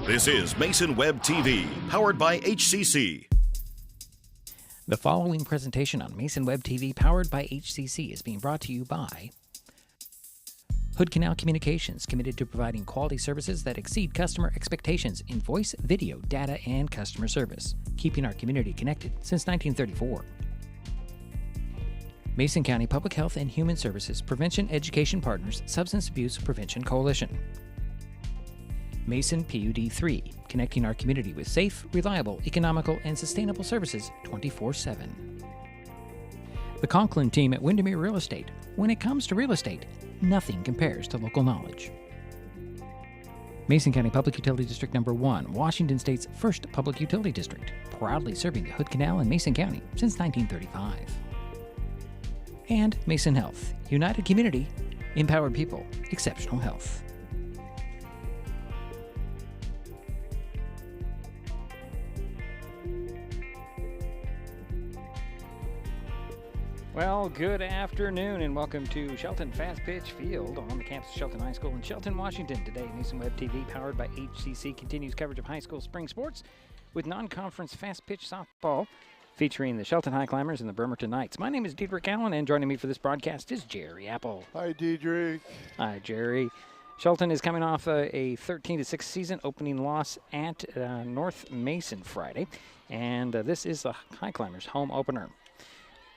This is Mason Web TV, powered by HCC. The following presentation on Mason Web TV, powered by HCC, is being brought to you by Hood Canal Communications, committed to providing quality services that exceed customer expectations in voice, video, data, and customer service, keeping our community connected since 1934. Mason County Public Health and Human Services Prevention Education Partners Substance Abuse Prevention Coalition. Mason PUD 3, connecting our community with safe, reliable, economical, and sustainable services 24/7. The Conklin team at Windermere Real Estate. When it comes to real estate, nothing compares to local knowledge. Mason County Public Utility District Number 1, Washington State's first public utility district, proudly serving the Hood Canal in Mason County since 1935. And Mason Health, united community, empowered people, exceptional health. Well, good afternoon and welcome to Shelton Fastpitch Field on the campus of Shelton High School in Shelton, Washington. Today, Mason Web TV, powered by HCC, continues coverage of high school spring sports with non-conference fast-pitch softball featuring the Shelton Highclimbers and the Bremerton Knights. My name is Diedrich Allen, and joining me for this broadcast is Jerry Apple. Hi, Diedrich. Hi, Jerry. Shelton is coming off a 13-6 season opening loss at North Mason Friday, and this is the Highclimbers' home opener.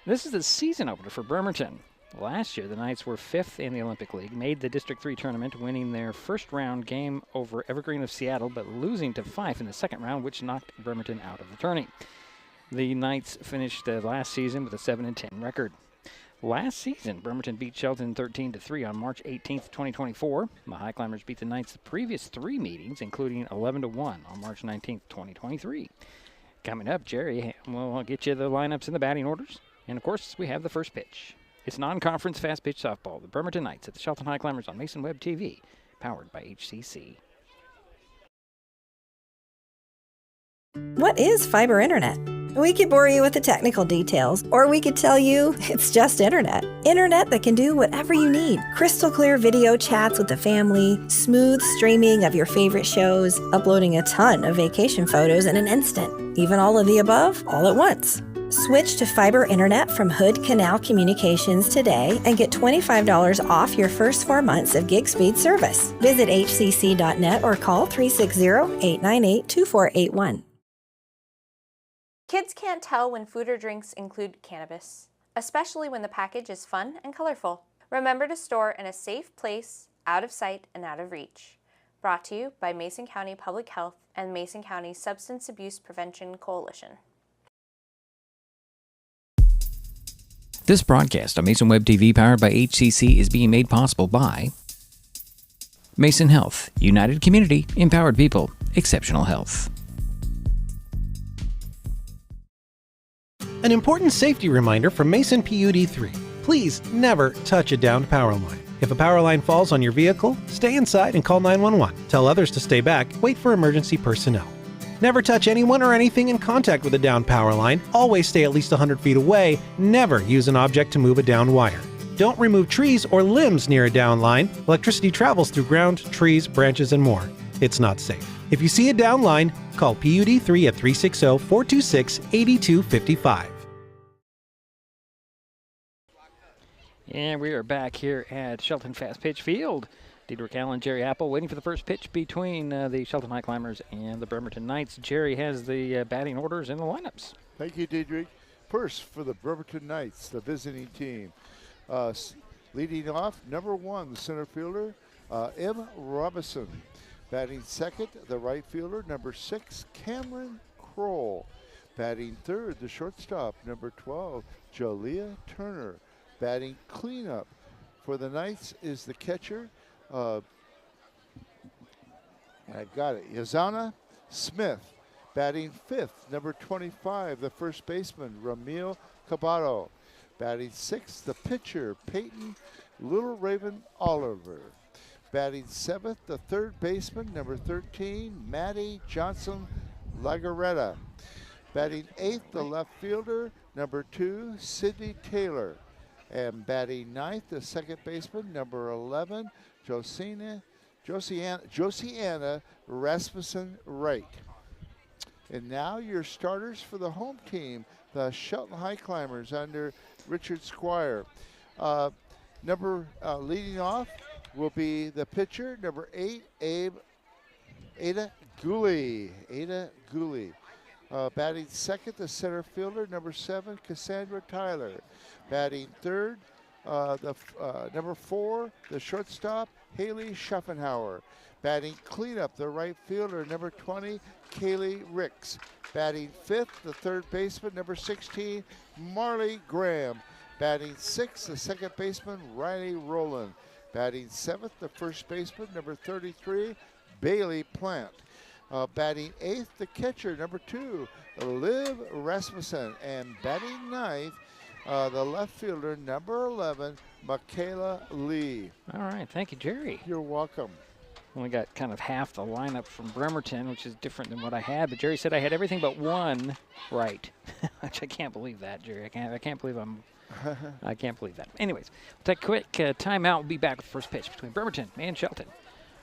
This is the season opener for Bremerton. Last year, the Knights were 5th in the Olympic League, made the District 3 tournament, winning their first round game over Evergreen of Seattle, but losing to Fife in the second round, which knocked Bremerton out of the tourney. The Knights finished last season with a 7-10 record. Last season, Bremerton beat Shelton 13-3 on March 18th, 2024. The Highclimbers beat the Knights the previous 3 meetings, including 11-1 on March 19th, 2023. Coming up, Jerry, we'll get you the lineups and the batting orders. And, of course, we have the first pitch. It's non-conference fast-pitch softball. The Bremerton Knights at the Shelton Highclimbers on Mason Web TV, powered by HCC. What is fiber internet? We could bore you with the technical details, or we could tell you it's just internet. Internet that can do whatever you need. Crystal clear video chats with the family, smooth streaming of your favorite shows, uploading a ton of vacation photos in an instant. Even all of the above, all at once. Switch to fiber internet from Hood Canal Communications today and get $25 off your first 4 months of gig speed service. Visit hcc.net or call 360-898-2481. Kids can't tell when food or drinks include cannabis, especially when the package is fun and colorful. Remember to store in a safe place, out of sight and out of reach. Brought to you by Mason County Public Health and Mason County Substance Abuse Prevention Coalition. This broadcast on Mason Web TV, powered by HCC, is being made possible by Mason Health, united community, empowered people, exceptional health. An important safety reminder from Mason PUD 3. Please never touch a downed power line. If a power line falls on your vehicle, stay inside and call 911. Tell others to stay back, wait for emergency personnel. Never touch anyone or anything in contact with a downed power line. Always stay at least 100 feet away. Never use an object to move a downed wire. Don't remove trees or limbs near a downed line. Electricity travels through ground, trees, branches, and more. It's not safe. If you see a downed line, call PUD 3 at 360-426-8255. And we are back here at Shelton Fastpitch Field. Diedrich Allen, Jerry Apple, waiting for the first pitch between the Shelton Highclimbers and the Bremerton Knights. Jerry has the batting orders and the lineups. Thank you, Diedrich. First, for the Bremerton Knights, the visiting team. Leading off, number 1, the center fielder, M. Robinson. Batting second, the right fielder, number 6, Cameron Kroll. Batting third, the shortstop, number 12, Jalea Turner. Batting cleanup for the Knights is the catcher, I got it, Yazana Smith. Batting fifth, number 25, the first baseman, Ramil Cabato. Batting sixth, the pitcher, Peyton Little Raven Oliver. Batting seventh, the third baseman, number 13, Maddie Johnson Lagaretta. Batting eighth, the left fielder, number 2, Sidney Taylor. And batting ninth, the second baseman, number 11, Josina Josiana Rasmussen Wright. And now your starters for the home team, the Shelton Highclimbers under Richard Squire. Leading off will be the pitcher, number 8, Ada Gooley. Batting second, the center fielder, number 7, Cassandra Tyler. Batting third, number 4, the shortstop, Haley Schaffenhauer. Batting cleanup, the right fielder, number 20, Kaylee Ricks. Batting fifth, the third baseman, number 16, Marley Graham. Batting sixth, the second baseman, Riley Rowland. Batting seventh, the first baseman, number 33, Bailey Plant. Batting eighth, the catcher, number 2, Liv Rasmussen. And batting ninth, the left fielder, number 11, Michaela Lee. All right, thank you, Jerry. You're welcome. Only got kind of half the lineup from Bremerton, which is different than what I had. But Jerry said I had everything but one right, which I can't believe that, Jerry. I can't believe I can't believe that. Anyways, we'll take a quick timeout. We'll be back with the first pitch between Bremerton and Shelton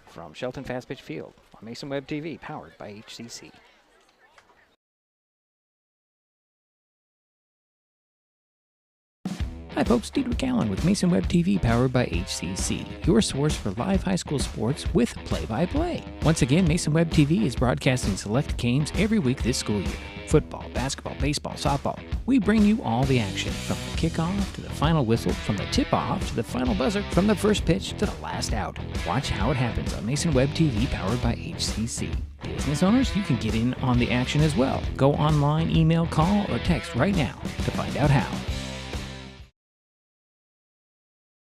from Shelton Fastpitch Field on Mason Web TV, powered by HCC. Hi folks, Diedrich Allen with Mason Web TV powered by HCC, your source for live high school sports with play-by-play. Once again, Mason Web TV is broadcasting select games every week this school year. Football, basketball, baseball, softball. We bring you all the action, from the kickoff to the final whistle, from the tip-off to the final buzzer, from the first pitch to the last out. Watch how it happens on Mason Web TV powered by HCC. Business owners, you can get in on the action as well. Go online, email, call, or text right now to find out how.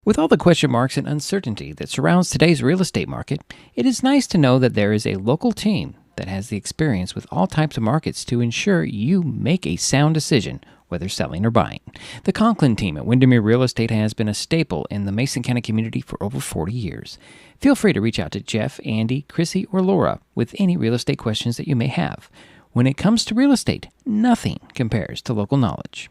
With all the question marks and uncertainty that surrounds today's real estate market, it is nice to know that there is a local team that has the experience with all types of markets to ensure you make a sound decision, whether selling or buying. The Conklin team at Windermere Real Estate has been a staple in the Mason County community for over 40 years. Feel free to reach out to Jeff, Andy, Chrissy, or Laura with any real estate questions that you may have. When it comes to real estate, nothing compares to local knowledge.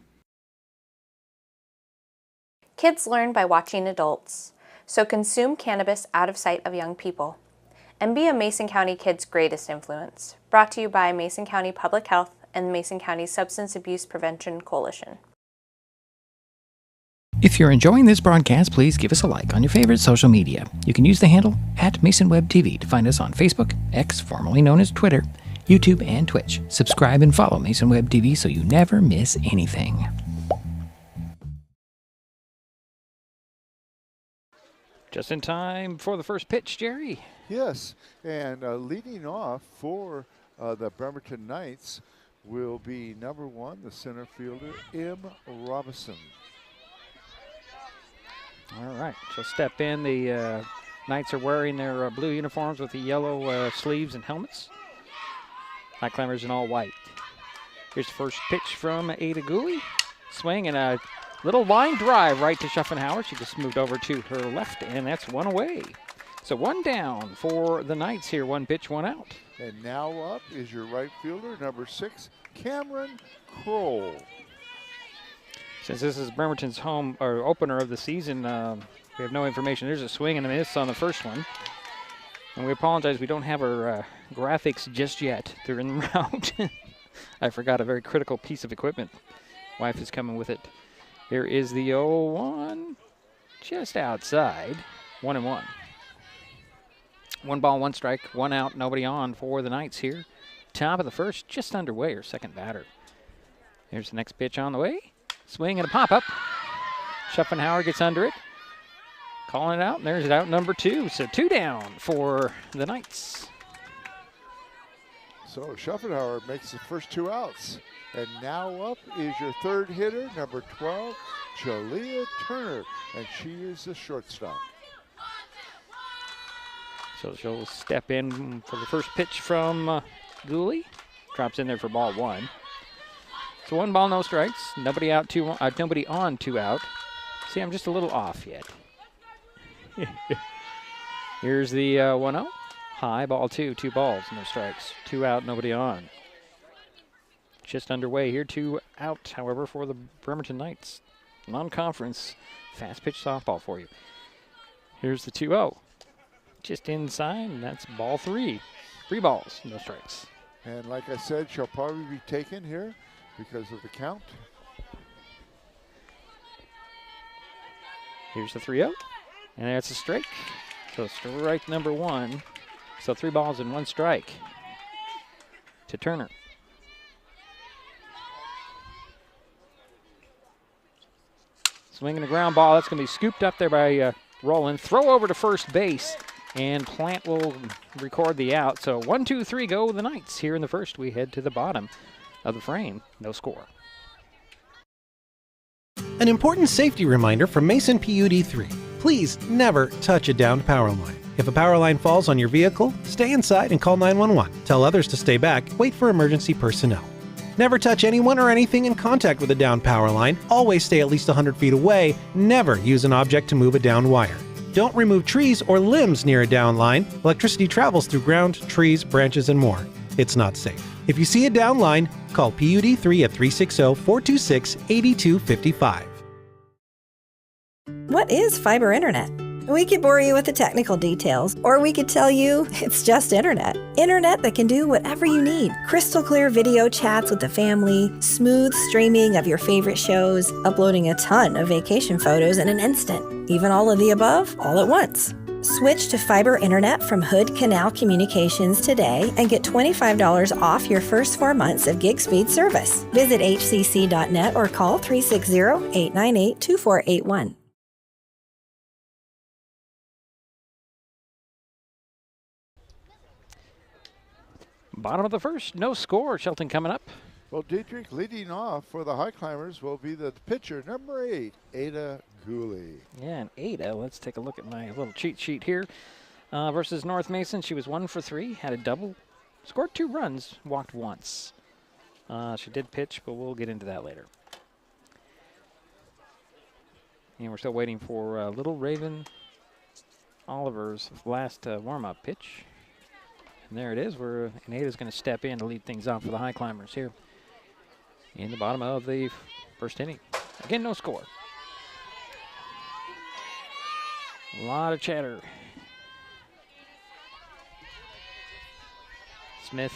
Kids learn by watching adults, so consume cannabis out of sight of young people. And be a Mason County kid's greatest influence. Brought to you by Mason County Public Health and Mason County Substance Abuse Prevention Coalition. If you're enjoying this broadcast, please give us a like on your favorite social media. You can use the handle @MasonWebTV to find us on Facebook, X, formerly known as Twitter, YouTube, and Twitch. Subscribe and follow Mason Web TV so you never miss anything. Just in time for the first pitch, Jerry. Yes, and leading off for the Bremerton Knights will be number 1, the center fielder, M. Robinson. All right, she'll step in. The Knights are wearing their blue uniforms with the yellow sleeves and helmets. Highclimbers in all white. Here's the first pitch from Ada Gooley. Swing and a little line drive right to Schaffenhauer. She just moved over to her left, and that's one away. So one down for the Knights here. One pitch, one out. And now up is your right fielder, number 6, Cameron Kroll. Since this is Bremerton's home or opener of the season, we have no information. There's a swing and a miss on the first one. And we apologize, we don't have our graphics just yet. They're en route. I forgot a very critical piece of equipment. Wife is coming with it. Here is the 0-1, just outside, 1-1. 1 ball, 1 strike, 1 out, nobody on for the Knights here. Top of the first, just underway, her second batter. Here's the next pitch on the way. Swing and a pop-up. Schaffenhauer gets under it. Calling it out, and there's out number 2. So 2 down for the Knights. So Schaffenhauer makes the first 2 outs. And now up is your third hitter, number 12, Jalea Turner, and she is the shortstop. So she'll step in for the first pitch from Gooley. Drops in there for ball 1. So 1 ball, no strikes. Nobody out, nobody on, 2 out. See, I'm just a little off yet. Here's the 1-0. High, ball 2, 2 balls, no strikes. 2 out, nobody on. Just underway here, 2 out, however, for the Bremerton Knights. Non-conference, fast pitch softball for you. Here's the 2-0. just inside, and that's ball 3. 3 balls, no strikes. And like I said, she'll probably be taken here because of the count. Here's the 3-0, and that's a strike. So strike number 1. So 3 balls and 1 strike to Turner. Swinging a ground ball. That's going to be scooped up there by Rowland. Throw over to first base, and Plant will record the out. So 1, 2, 3 go the Knights. Here in the first, we head to the bottom of the frame. No score. An important safety reminder from Mason PUD3. Please never touch a downed power line. If a power line falls on your vehicle, stay inside and call 911. Tell others to stay back. Wait for emergency personnel. Never touch anyone or anything in contact with a downed power line. Always stay at least 100 feet away. Never use an object to move a downed wire. Don't remove trees or limbs near a downed line. Electricity travels through ground, trees, branches, and more. It's not safe. If you see a downed line, call PUD3 at 360-426-8255. What is fiber internet? We could bore you with the technical details, or we could tell you it's just internet. Internet that can do whatever you need. Crystal clear video chats with the family, smooth streaming of your favorite shows, uploading a ton of vacation photos in an instant. Even all of the above, all at once. Switch to fiber internet from Hood Canal Communications today and get $25 off your first 4 months of gig speed service. Visit hcc.net or call 360-898-2481. Bottom of the first, no score. Shelton coming up. Well, Dietrich leading off for the Highclimbers will be the pitcher, number 8, Ada Gooley. Yeah, and Ada, let's take a look at my little cheat sheet here. Versus North Mason, she was 1 for 3, had a double, scored 2 runs, walked once. She did pitch, but we'll get into that later. And we're still waiting for Little Raven Oliver's last warm-up pitch. And there it is, and Ada's going to step in to lead things off for the Highclimbers here in the bottom of the first inning. Again, no score. A lot of chatter. Smith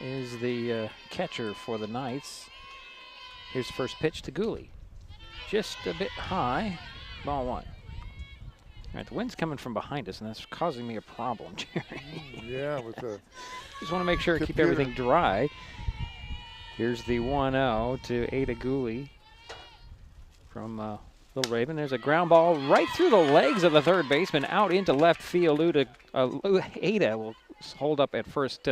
is the catcher for the Knights. Here's the first pitch to Gooley. Just a bit high, ball 1. All right, the wind's coming from behind us, and that's causing me a problem, Jerry. Yeah, with the just want to make sure I keep everything dry. Here's the 1-0 to Ada Gooley from Little Raven. There's a ground ball right through the legs of the third baseman, out into left field. Ada will hold up at first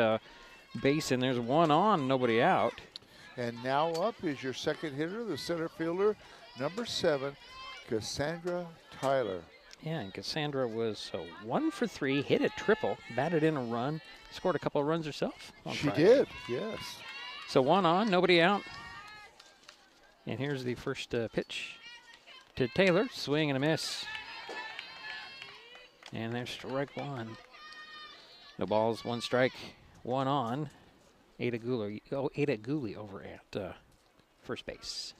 base, and there's 1 on, nobody out. And now up is your second hitter, the center fielder, number 7, Cassandra Tyler. Yeah, and Cassandra was 1 for 3, hit a triple, batted in a run, scored a couple of runs herself. She did, yes. So 1 on, nobody out. And here's the first pitch to Taylor, swing and a miss. And there's strike 1. No balls, 1 strike, 1 on. Ada Gooley over at first base.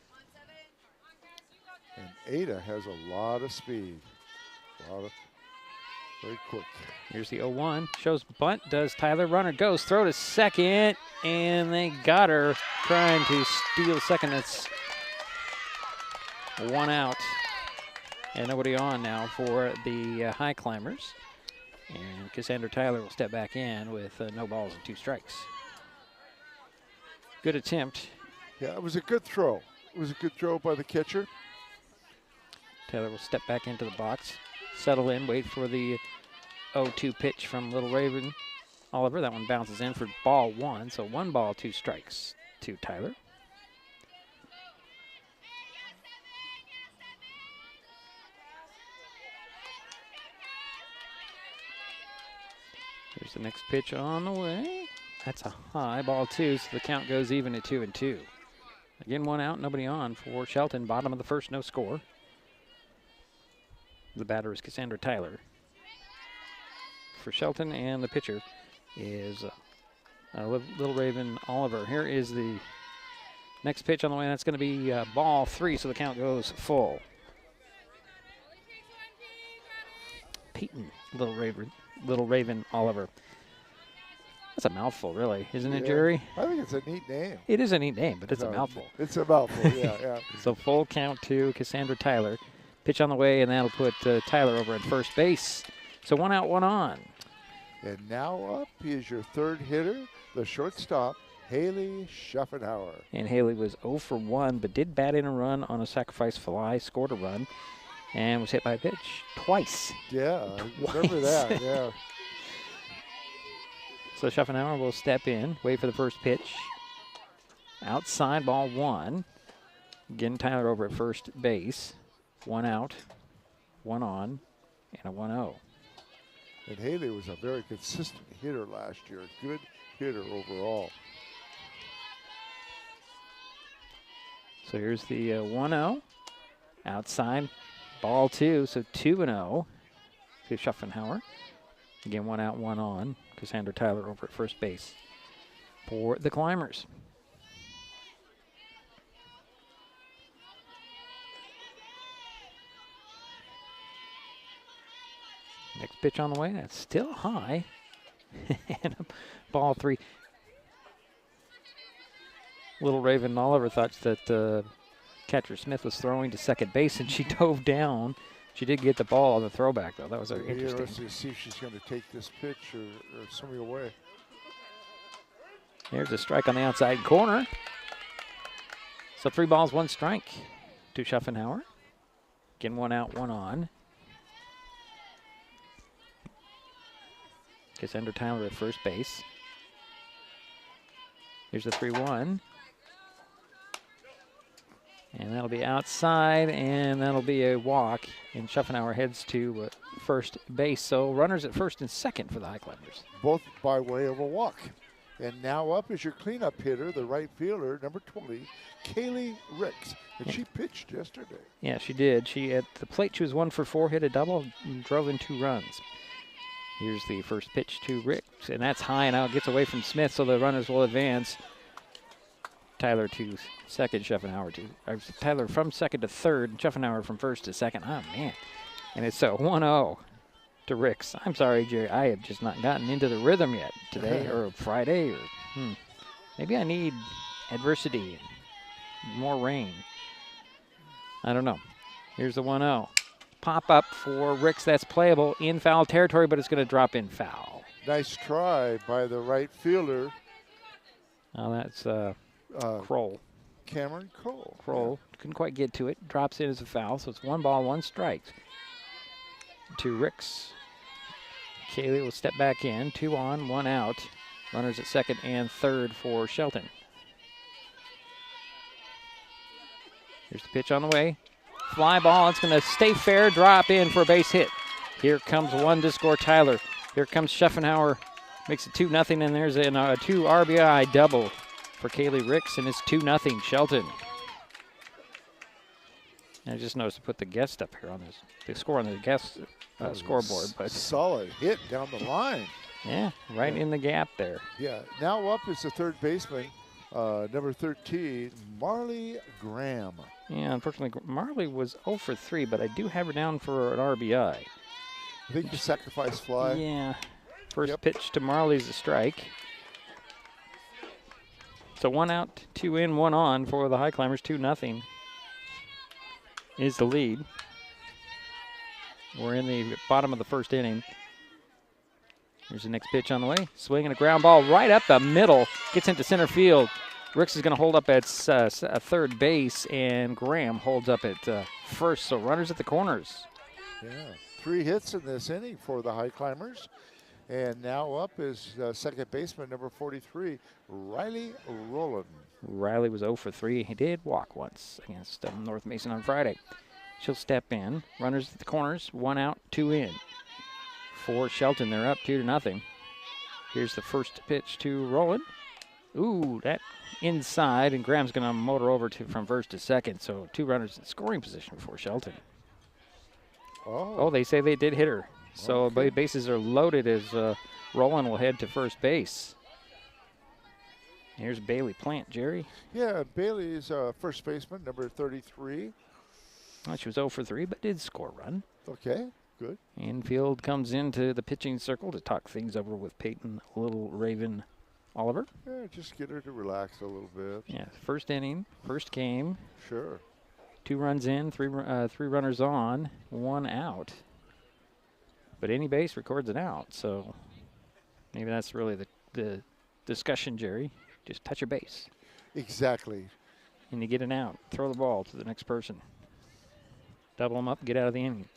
And Ada has a lot of speed. Very quick. Here's the 0-1. Shows bunt. Does Tyler. Runner goes. Throw to second. And they got her trying to steal second. That's 1 out. And nobody on now for the Highclimbers. And Cassandra Tyler will step back in with no balls and 2 strikes. Good attempt. Yeah, it was a good throw. It was a good throw by the catcher. Taylor will step back into the box. Settle in, wait for the 0-2 pitch from Little Raven Oliver. That one bounces in for ball 1. So 1 ball, 2 strikes to Tyler. Here's the next pitch on the way. That's a high, ball 2, so the count goes even at 2-2. Again, 1 out, nobody on for Shelton. Bottom of the first, no score. The batter is Cassandra Tyler for Shelton, and the pitcher is Little Raven Oliver. Here is the next pitch on the way. That's going to be ball 3, so the count goes full. Peyton Little Raven Little Raven Oliver. That's a mouthful, really, isn't it, Yeah. Jerry? I think it's a neat name. It is a neat name, but it's a mouthful. It's a mouthful, yeah. So full count to Cassandra Tyler. Pitch on the way, and that'll put Tyler over at first base. So 1 out, 1 on. And now up is your third hitter, the shortstop, Haley Schaffenhauer. And Haley was 0 for 1, but did bat in a run on a sacrifice fly, scored a run, and was hit by a pitch twice. Yeah, I remember that, yeah. So Schaffenhauer will step in, wait for the first pitch. Outside, ball 1. Again, Tyler over at first base. 1 out, 1 on, and a 1-0. And Haley was a very consistent hitter last year, a good hitter overall. So here's the 1-0. Outside, ball 2, so 2-0 to Schaffenhauer. Again, 1 out, 1 on. Cassandra Tyler over at first base for the Climbers. Next pitch on the way. That's still high. And ball 3. Little Raven Oliver thought that catcher Smith was throwing to second base, and she dove down. She did get the ball on the throwback, though. That was interesting. Interesting to see if she's going to take this pitch or swing away. There's a strike on the outside corner. So 3 balls, 1 strike to Schaffenhauer. Again, 1 out, 1 on. Cassandra Tyler at first base. Here's the 3-1. And that'll be outside, and that'll be a walk. And Schaffenhauer heads to first base. So runners at first and second for the Highclimbers. Both by way of a walk. And now up is your cleanup hitter, the right fielder, number 20, Kaylee Ricks. And she pitched yesterday. Yeah, she did. She at the plate, she was 1 for 4, hit a double, and drove in 2 runs. Here's the first pitch to Ricks, and that's high and out. Gets away from Smith, so the runners will advance. Tyler to second, Schaffenhauer to Tyler from second to third, and Schaffenhauer from first to second. Oh man! And it's a 1-0 to Ricks. I'm sorry, Jerry. I have just not gotten into the rhythm yet today or Friday, or maybe I need adversity, more rain. I don't know. Here's the 1-0. Pop up for Ricks. That's playable in foul territory, but it's going to drop in foul. Nice try by the right fielder. Oh, that's Kroll. Cameron Cole. Kroll couldn't quite get to it. Drops in as a foul, so it's 1 ball, 1 strike to Ricks. Kaylee will step back in. 2 on, 1 out. Runners at second and third for Shelton. Here's the pitch on the way. Fly ball. It's going to stay fair. Drop in for a base hit. Here comes 1 to score Tyler. Here comes Schaffenhauer. Makes it 2-0, and there's a 2 RBI double for Kaylee Ricks, and it's 2-0 Shelton. I just noticed to put the guest up here on this, the score on the guest scoreboard. But solid hit down the line. Yeah, right in the gap there. Yeah, now up is the third baseman, number 13, Marley Graham. Yeah, unfortunately, Marley was 0 for 3, but I do have her down for an RBI. I think the sacrifice fly. Yeah. First pitch to Marley's a strike. So 1 out, 2 in, 1 on for the Highclimbers. 2-0 is the lead. We're in the bottom of the first inning. Here's the next pitch on the way. Swinging a ground ball right up the middle. Gets into center field. Ricks is going to hold up at third base, and Graham holds up at first. So runners at the corners. Yeah, 3 hits in this inning for the Highclimbers. And now up is second baseman, number 43, Riley Rowland. Riley was 0 for 3. He did walk once against North Mason on Friday. She'll step in. Runners at the corners. 1 out, 2 in. For Shelton, they're up 2-0. Here's the first pitch to Rowland. Ooh, that inside, and Graham's going to motor over from first to second. So 2 runners in scoring position for Shelton. Oh, they say they did hit her. So bases are loaded as Rowland will head to first base. Here's Bailey Plant, Jerry. Yeah, Bailey's first baseman, number 33. Well, she was 0 for 3, but did score a run. Okay. Good. Infield comes into the pitching circle to talk things over with Peyton Little Raven Oliver. Yeah, just get her to relax a little bit. Yeah, first inning, first game. Sure. 2 runs in, three runners on, 1 out. But any base records an out, so maybe that's really the discussion, Jerry. Just touch a base. Exactly. And you get an out. Throw the ball to the next person. Double them up, get out of the inning.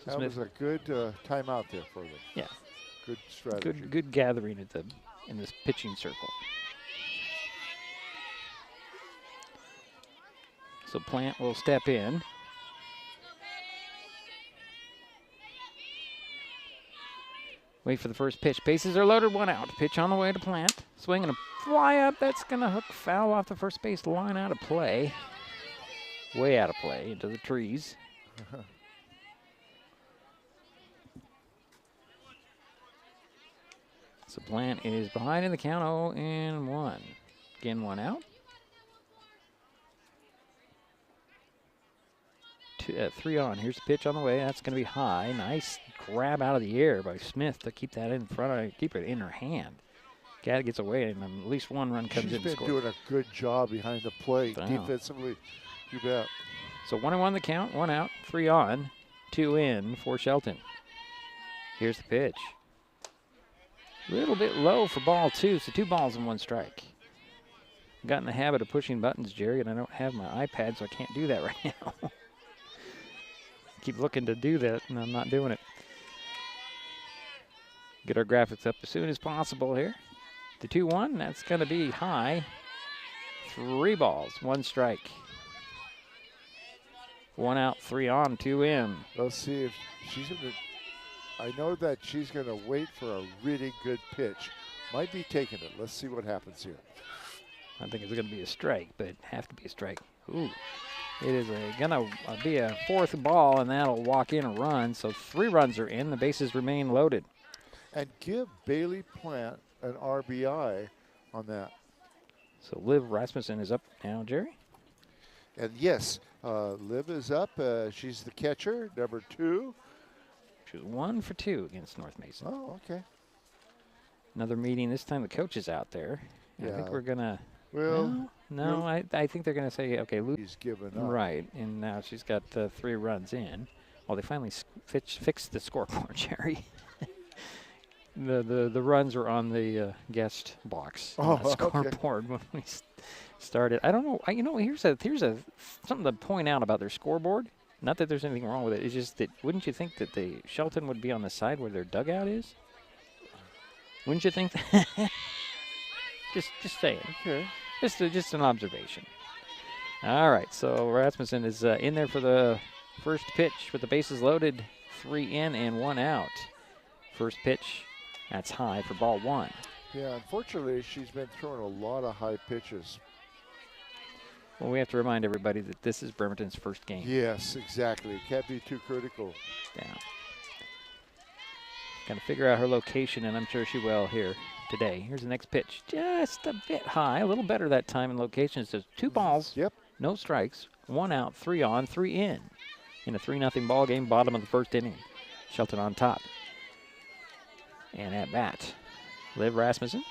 So That was a good timeout there for them. Yeah. Good strategy. Good gathering in this pitching circle. So Plant will step in. Wait for the first pitch. Bases are loaded, 1 out. Pitch on the way to Plant. Swing and a fly up. That's going to hook foul off the first base line, out of play. Way out of play into the trees. So Plant is behind in the count, 0-1. Again, 1 out. 3 on. Here's the pitch on the way. That's going to be high. Nice grab out of the air by Smith to keep that in front of, keep it in her hand. Cat gets away, and at least 1 run comes in. She's been score. doing a good job behind the plate Wow. defensively. You bet. So 1-1 the count, 1 out, 3 on, 2 in for Shelton. Here's the pitch. A little bit low for ball 2, so 2 balls and 1 strike. Got in the habit of pushing buttons, Jerry, and I don't have my iPad, so I can't do that right now. Keep looking to do that, and I'm not doing it. Get our graphics up as soon as possible here. The 2-1, that's going to be high. 3 balls, 1 strike. 1 out, 3 on, 2 in. Let's see if she's going to. I know that she's going to wait for a really good pitch. Might be taking it. Let's see what happens here. I think it's going to be a strike, but it have to be a strike. Ooh. It is going to be a 4th ball, and that'll walk in a run. So 3 runs are in. The bases remain loaded. And give Bailey Plant an RBI on that. So Liv Rasmussen is up now, Jerry. And yes, Liv is up. She's the catcher, number 2. She was 1 for 2 against North Mason. Oh, okay. Another meeting. This time the coach is out there. I think we're going to. Well, No, I think they're going to say, okay, Luke. he's given up. Right, and now she's got 3 runs in. Well, they finally fixed the scoreboard, Jerry. the runs are on the guest box on the scoreboard when we started. I don't know. Here's something to point out about their scoreboard. Not that there's anything wrong with it. It's just that wouldn't you think that the Shelton would be on the side where their dugout is? Wouldn't you think that? just saying. Okay. Just an observation. All right, so Rasmussen is in there for the first pitch with the bases loaded. 3 in and 1 out. First pitch, that's high for ball 1. Yeah, unfortunately, she's been throwing a lot of high pitches. Well, we have to remind everybody that this is Bremerton's first game. Yes, exactly. Can't be too critical. Yeah. Got to figure out her location, and I'm sure she will here today. Here's the next pitch. Just a bit high, a little better that time in location. It says 2 balls, Yep. no strikes, 1 out, 3 on, 3 in a 3-0 ball game, bottom of the first inning. Shelton on top. And at bat, Liv Rasmussen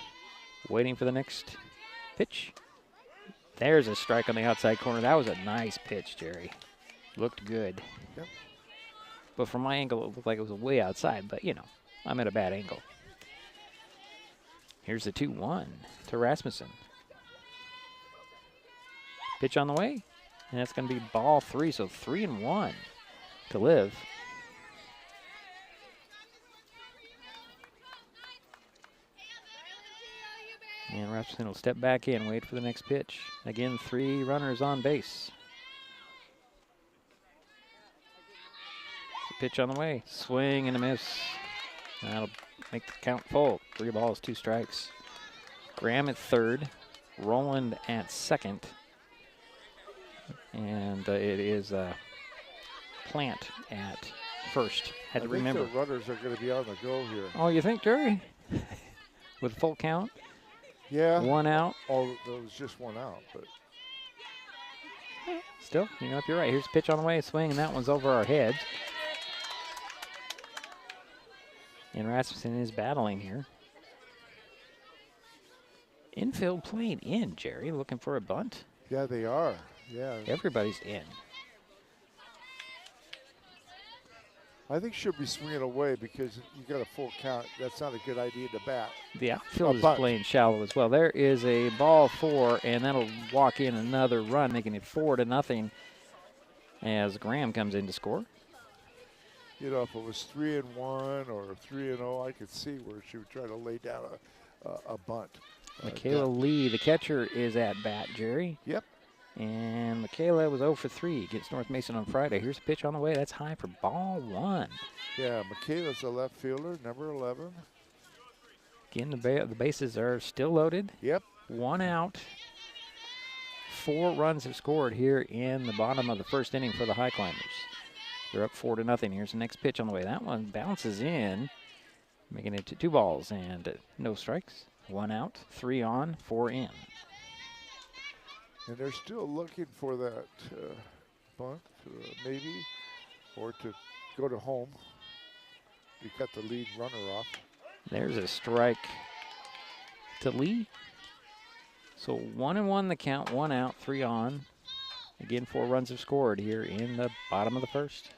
waiting for the next pitch. There's a strike on the outside corner. That was a nice pitch, Jerry. Looked good. Yep. But from my angle, it looked like it was way outside, but, I'm at a bad angle. Here's the 2-1 to Rasmussen. Pitch on the way, and that's going to be ball 3, so 3-1 to Liv. And Rasmussen will step back in, wait for the next pitch. Again, 3 runners on base. Pitch on the way, swing and a miss. That'll make the count full. 3 balls, 2 strikes. Graham at third, Roland at second. And it is Plant at first. Had to remember. I think the runners are going to be on the go here. Oh, you think, Jerry? With full count? Yeah. 1 out. Oh, there was just 1 out, but Still, you know, if you're right, here's a pitch on the way, swing, and that one's over our heads. And Rasmussen is battling here. Infield playing in, Jerry, looking for a bunt. Yeah, they are. Yeah. Everybody's in. I think she'll be swinging away because you got a full count. That's not a good idea to bat. The outfield is bunt. playing shallow as well. There is a ball 4, and that'll walk in another run, making it 4-0 as Graham comes in to score. You know, if it was 3-1 or 3-0, I could see where she would try to lay down a bunt. Michaela Lee, the catcher, is at bat, Jerry. Yep. And Michaela was 0 for 3 against North Mason on Friday. Here's a pitch on the way. That's high for ball 1. Yeah, Michaela's a left fielder, number 11. Again, the bases are still loaded. Yep. 1 out. 4 runs have scored here in the bottom of the first inning for the Highclimbers. They're up 4-0. Here's the next pitch on the way. That one bounces in, making it to 2 balls and no strikes. 1 out, 3 on, 4 in. And they're still looking for that bunt, maybe, or to go to home. You cut the lead runner off. There's a strike to Lee. So 1-1 the count, 1 out, 3 on. Again, 4 runs have scored here in the bottom of the first.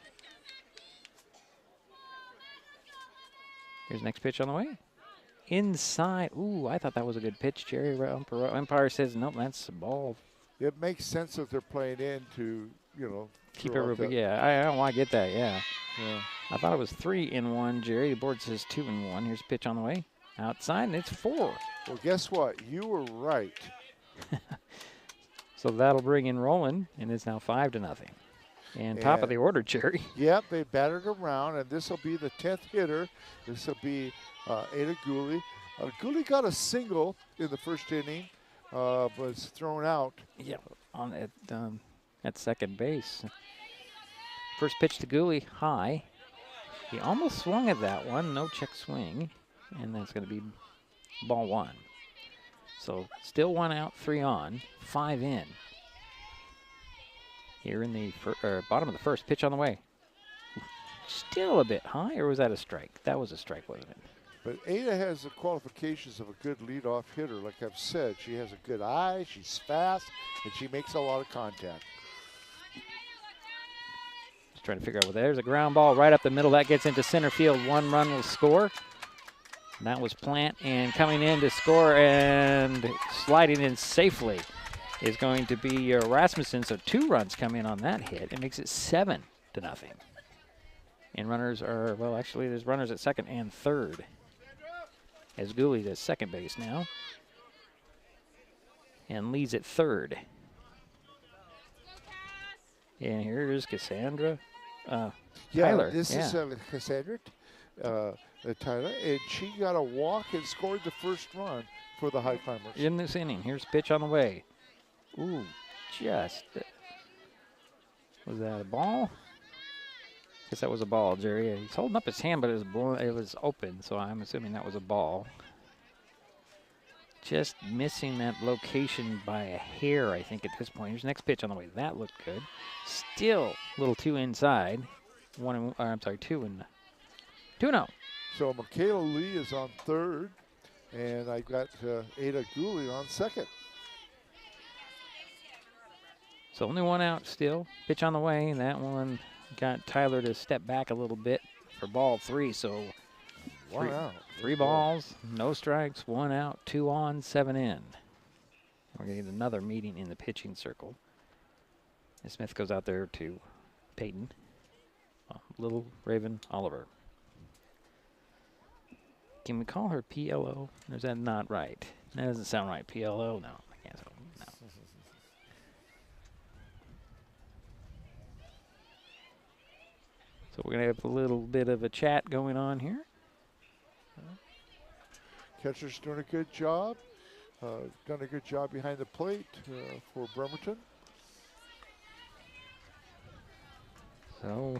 Here's the next pitch on the way. Inside. Ooh, I thought that was a good pitch, Jerry. Umpire says, nope, that's a ball. It makes sense that they're playing in to, you know, Keep throw out everybody. that- Yeah, I get that, yeah. Yeah. I thought it was 3-1, Jerry. The board says 2-1. Here's a pitch on the way. Outside, and it's 4. Well, guess what? You were right. So that'll bring in Roland, and it's now 5-0. And top of the order, Jerry. Yep, they battered around, and this will be the 10th hitter. This will be Ada Gooley. Gooley got a single in the first inning, was thrown out. Yeah, on at second base. First pitch to Gooley, high. He almost swung at that one, no check swing, and that's going to be ball 1. So still 1 out, 3 on, 5 in. Here in the bottom of the first, pitch on the way. Still a bit high, or was that a strike? That was a strike, wasn't it? But Ada has the qualifications of a good leadoff hitter. Like I've said, she has a good eye, she's fast, and she makes a lot of contact. Just trying to figure out what there's a ground ball right up the middle. That gets into center field. 1 run will score. And that was Plant, and coming in to score and sliding in safely is going to be Rasmussen. So 2 runs come in on that hit. It makes it 7-0. And runners are, well, actually there's runners at second and third. As Gooley does second base now. And leads at third. And here's Cassandra Tyler. This is Cassandra Tyler, and she got a walk and scored the first run for the Highclimbers. In this inning, here's a pitch on the way. Ooh, was that a ball? Guess that was a ball, Jerry. He's holding up his hand, but it was open, so I'm assuming that was a ball. Just missing that location by a hair, I think, at this point. Here's the next pitch on the way. That looked good. Still a little too inside. 2-0. So Michaela Lee is on third, and I got Ada Gooley on second. So only 1 out still. Pitch on the way. That one got Tyler to step back a little bit for ball 3. So 1 out. 3 balls, no strikes, 1 out, 2 on, 7 in. We're going to get another meeting in the pitching circle. And Smith goes out there to Peyton. Little Raven Oliver. Can we call her PLO? Or is that not right? That doesn't sound right. PLO? No, I can't. No. So we're going to have a little bit of a chat going on here. Catcher's doing a good job. Done a good job behind the plate for Bremerton. So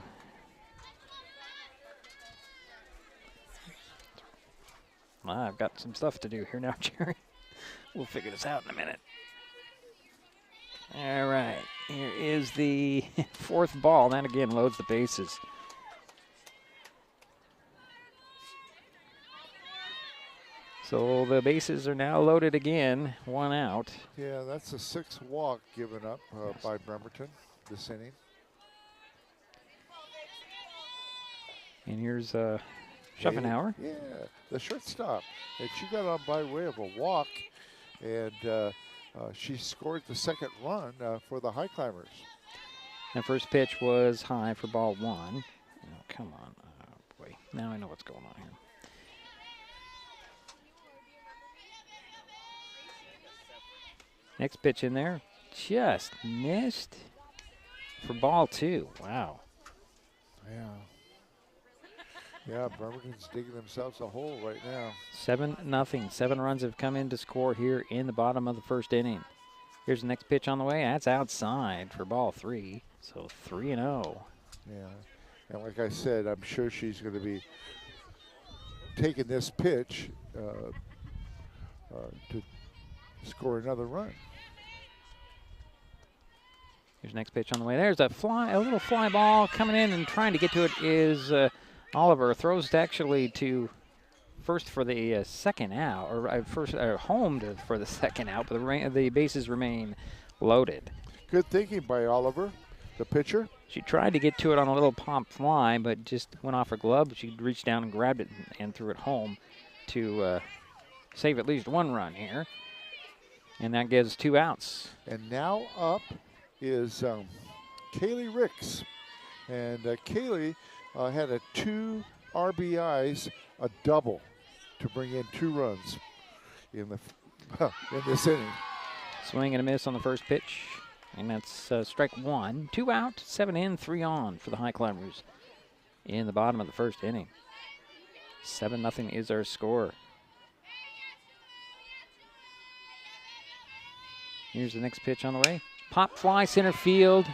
I've got some stuff to do here now, Jerry. We'll figure this out in a minute. All right, here is the fourth ball. That again loads the bases. So the bases are now loaded again, 1 out. Yeah, that's a 6th walk given up by Bremerton this inning. And here's Schopenhauer. Yeah, the shortstop. And she got on by way of a walk, and she scored the 2nd run for the Highclimbers. And first pitch was high for ball 1. Oh, come on. Oh, boy. Now I know what's going on here. Next pitch in there. Just missed for ball 2. Wow. Yeah. Yeah, Bremerton's digging themselves a hole right now. 7-0. 7 runs have come in to score here in the bottom of the first inning. Here's the next pitch on the way. That's outside for ball 3. So 3-0. Yeah. And like I said, I'm sure she's going to be taking this pitch to score another run. Here's the next pitch on the way. There's a little fly ball coming in, and trying to get to it is Oliver. Throws it actually to first for the second out, or home for the second out, but the bases remain loaded. Good thinking by Oliver, the pitcher. She tried to get to it on a little pop fly, but just went off her glove. She reached down and grabbed it and threw it home to save at least 1 run here. And that gives 2 outs. And now up is Kaylee Ricks. And Kaylee had 2 RBIs, a double, to bring in 2 runs in this inning. Swing and a miss on the first pitch. And that's strike 1. 2 out, 7 in, 3 on for the Highclimbers in the bottom of the first inning. 7-0 is our score. Here's the next pitch on the way. Pop fly center field.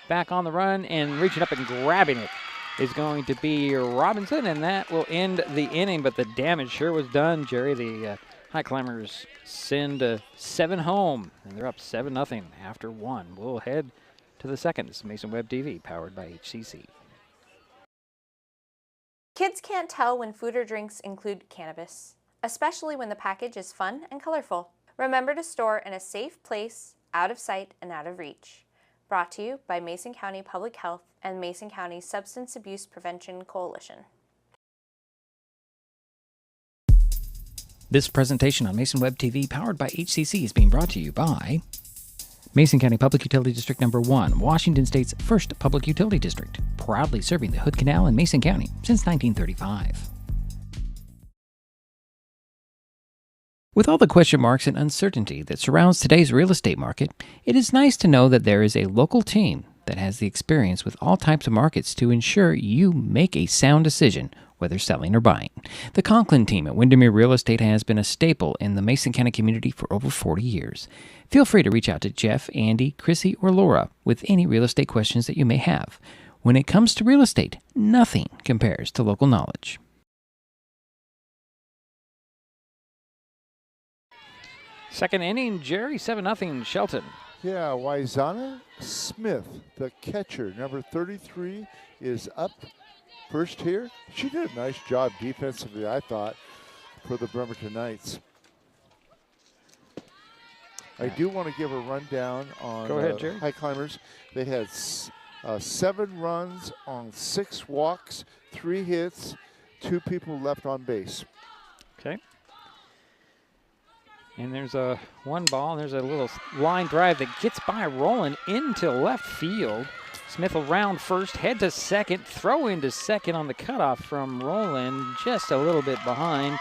Back on the run, and reaching up and grabbing it is going to be Robinson, and that will end the inning. But the damage sure was done, Jerry. The Highclimbers send 7 home, and they're up 7-0 after 1. We'll head to the second. This is Mason Web TV, powered by HCC. Kids can't tell when food or drinks include cannabis, especially when the package is fun and colorful. Remember to store in a safe place, out of sight and out of reach. Brought to you by Mason County Public Health and Mason County Substance Abuse Prevention Coalition. This presentation on Mason Web TV, powered by HCC, is being brought to you by Mason County Public Utility District Number 1, Washington State's first public utility district, proudly serving the Hood Canal in Mason County since 1935. With all the question marks and uncertainty that surrounds today's real estate market, it is nice to know that there is a local team that has the experience with all types of markets to ensure you make a sound decision, whether selling or buying. The Conklin team at Windermere Real Estate has been a staple in the Mason County community for over 40 years. Feel free to reach out to Jeff, Andy, Chrissy, or Laura with any real estate questions that you may have. When it comes to real estate, nothing compares to local knowledge. Second inning, Jerry, 7-0 Shelton. Yeah, Wyzana Smith, the catcher, number 33, is up first here. She did a nice job defensively, I thought, for the Bremerton Knights. I do want to give a rundown on Go ahead, Jerry. Highclimbers. They had 7 runs on 6 walks, 3 hits, 2 people left on base. Okay. And there's a 1 ball, and there's a little line drive that gets by Roland into left field. Smith will round first, head to second, throw into second on the cutoff from Roland, just a little bit behind.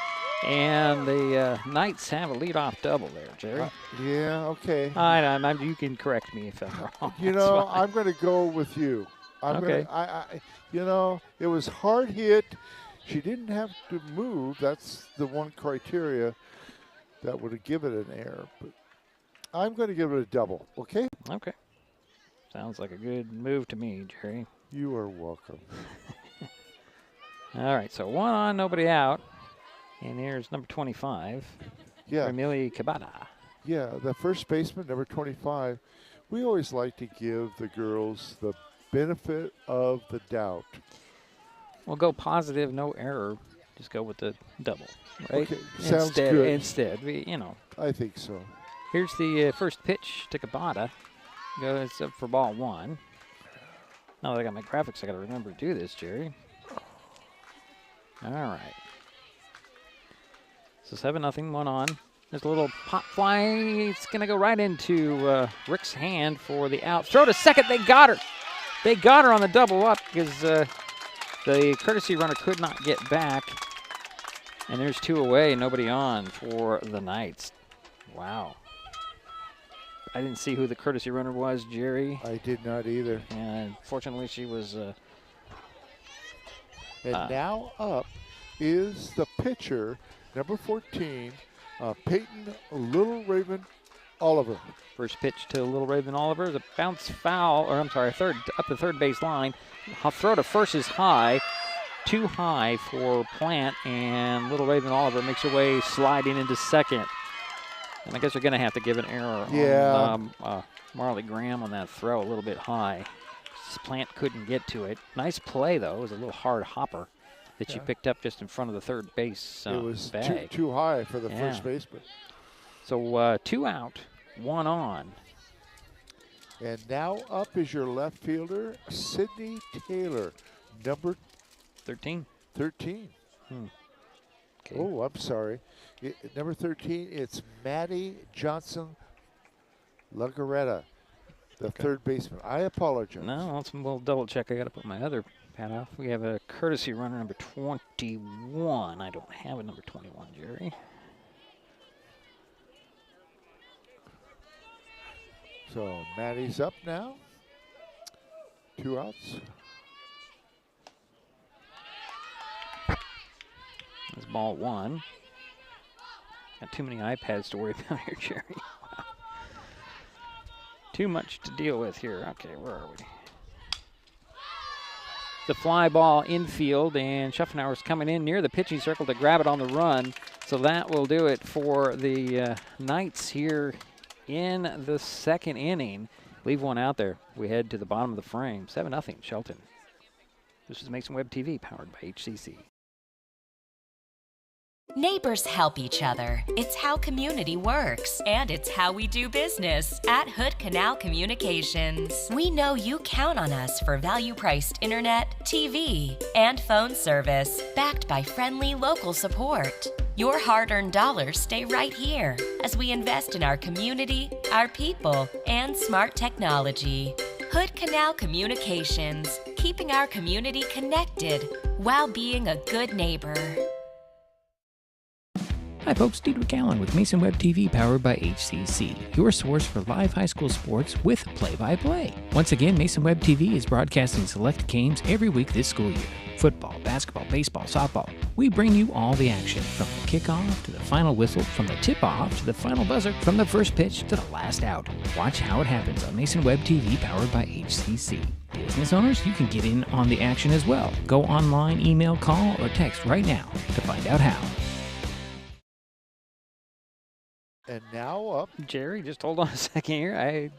And the Knights have a leadoff double there, Jerry. Yeah, okay. You can correct me if I'm wrong. You know, I'm going to go with you. Okay. You know, it was hard hit. She didn't have to move. That's the one criteria that would have given it an error. But I'm going to give it a double, okay? Okay. Sounds like a good move to me, Jerry. You are welcome. All right, so 1 on, nobody out. And here's number 25, Yeah. Emily Cabada. Yeah, the first baseman, number 25, We always like to give the girls the benefit of the doubt. We'll go positive, no error. Just go with the double, right? Okay, sounds good. Instead, you know. I think so. Here's the first pitch to Kabata. Goes up for ball 1. Now that I got my graphics, I got to remember to do this, Jerry. All right. So 7-0, 1 on. There's a little pop fly. It's going to go right into Rick's hand for the out. Throw to second. They got her. They got her on the double up because the courtesy runner could not get back. And there's 2 away, nobody on for the Knights. Wow. I didn't see who the courtesy runner was, Jerry. I did not either. And fortunately, she was... and now up is the pitcher, number 14, Peyton Little Raven Oliver. First pitch to Little Raven Oliver is a bounce foul, or I'm sorry, up the third base line. Throw to first is high. Too high for Plant, and Little Raven Oliver makes her way sliding into second. And I guess you're going to have to give an error on Marley Graham on that throw, a little bit high. Plant couldn't get to it. Nice play, though. It was a little hard hopper that she picked up just in front of the third base it was bag. too high for the first baseman. So 2 out, 1 on. And now up is your left fielder, Sydney Taylor, number 13. 13. Okay. Oh, I'm sorry. Number 13, it's Maddie Johnson Lagaretta, the third baseman. I apologize. No, we'll double check. I got to put my other pad off. We have a courtesy runner, number 21. I don't have a number 21, Jerry. So Maddie's up now. 2 outs. That's ball 1. Got too many iPads to worry about here, Jerry. Wow. Too much to deal with here. Okay, where are we? The fly ball infield, and Schuffenauer's coming in near the pitching circle to grab it on the run. So that will do it for the Knights here in the 2nd inning. Leave one out there. We head to the bottom of the frame. 7-0, Shelton. This is Mason Web TV, powered by HCC. Neighbors help each other. It's how community works, and it's how we do business at Hood Canal Communications. We know you count on us for value-priced internet, TV, and phone service, backed by friendly local support. Your hard-earned dollars stay right here as we invest in our community, our people, and smart technology. Hood Canal Communications, keeping our community connected while being a good neighbor. Hi folks, Diedrich Allen with Mason Web TV, powered by HCC, your source for live high school sports with play-by-play. Once again, Mason Web TV is broadcasting select games every week this school year. Football, basketball, baseball, softball. We bring you all the action, from the kickoff to the final whistle, from the tip-off to the final buzzer, from the first pitch to the last out. Watch how it happens on Mason Web TV, powered by HCC. Business owners, you can get in on the action as well. Go online, email, call, or text right now to find out how. And now up. Jerry, just hold on a second here.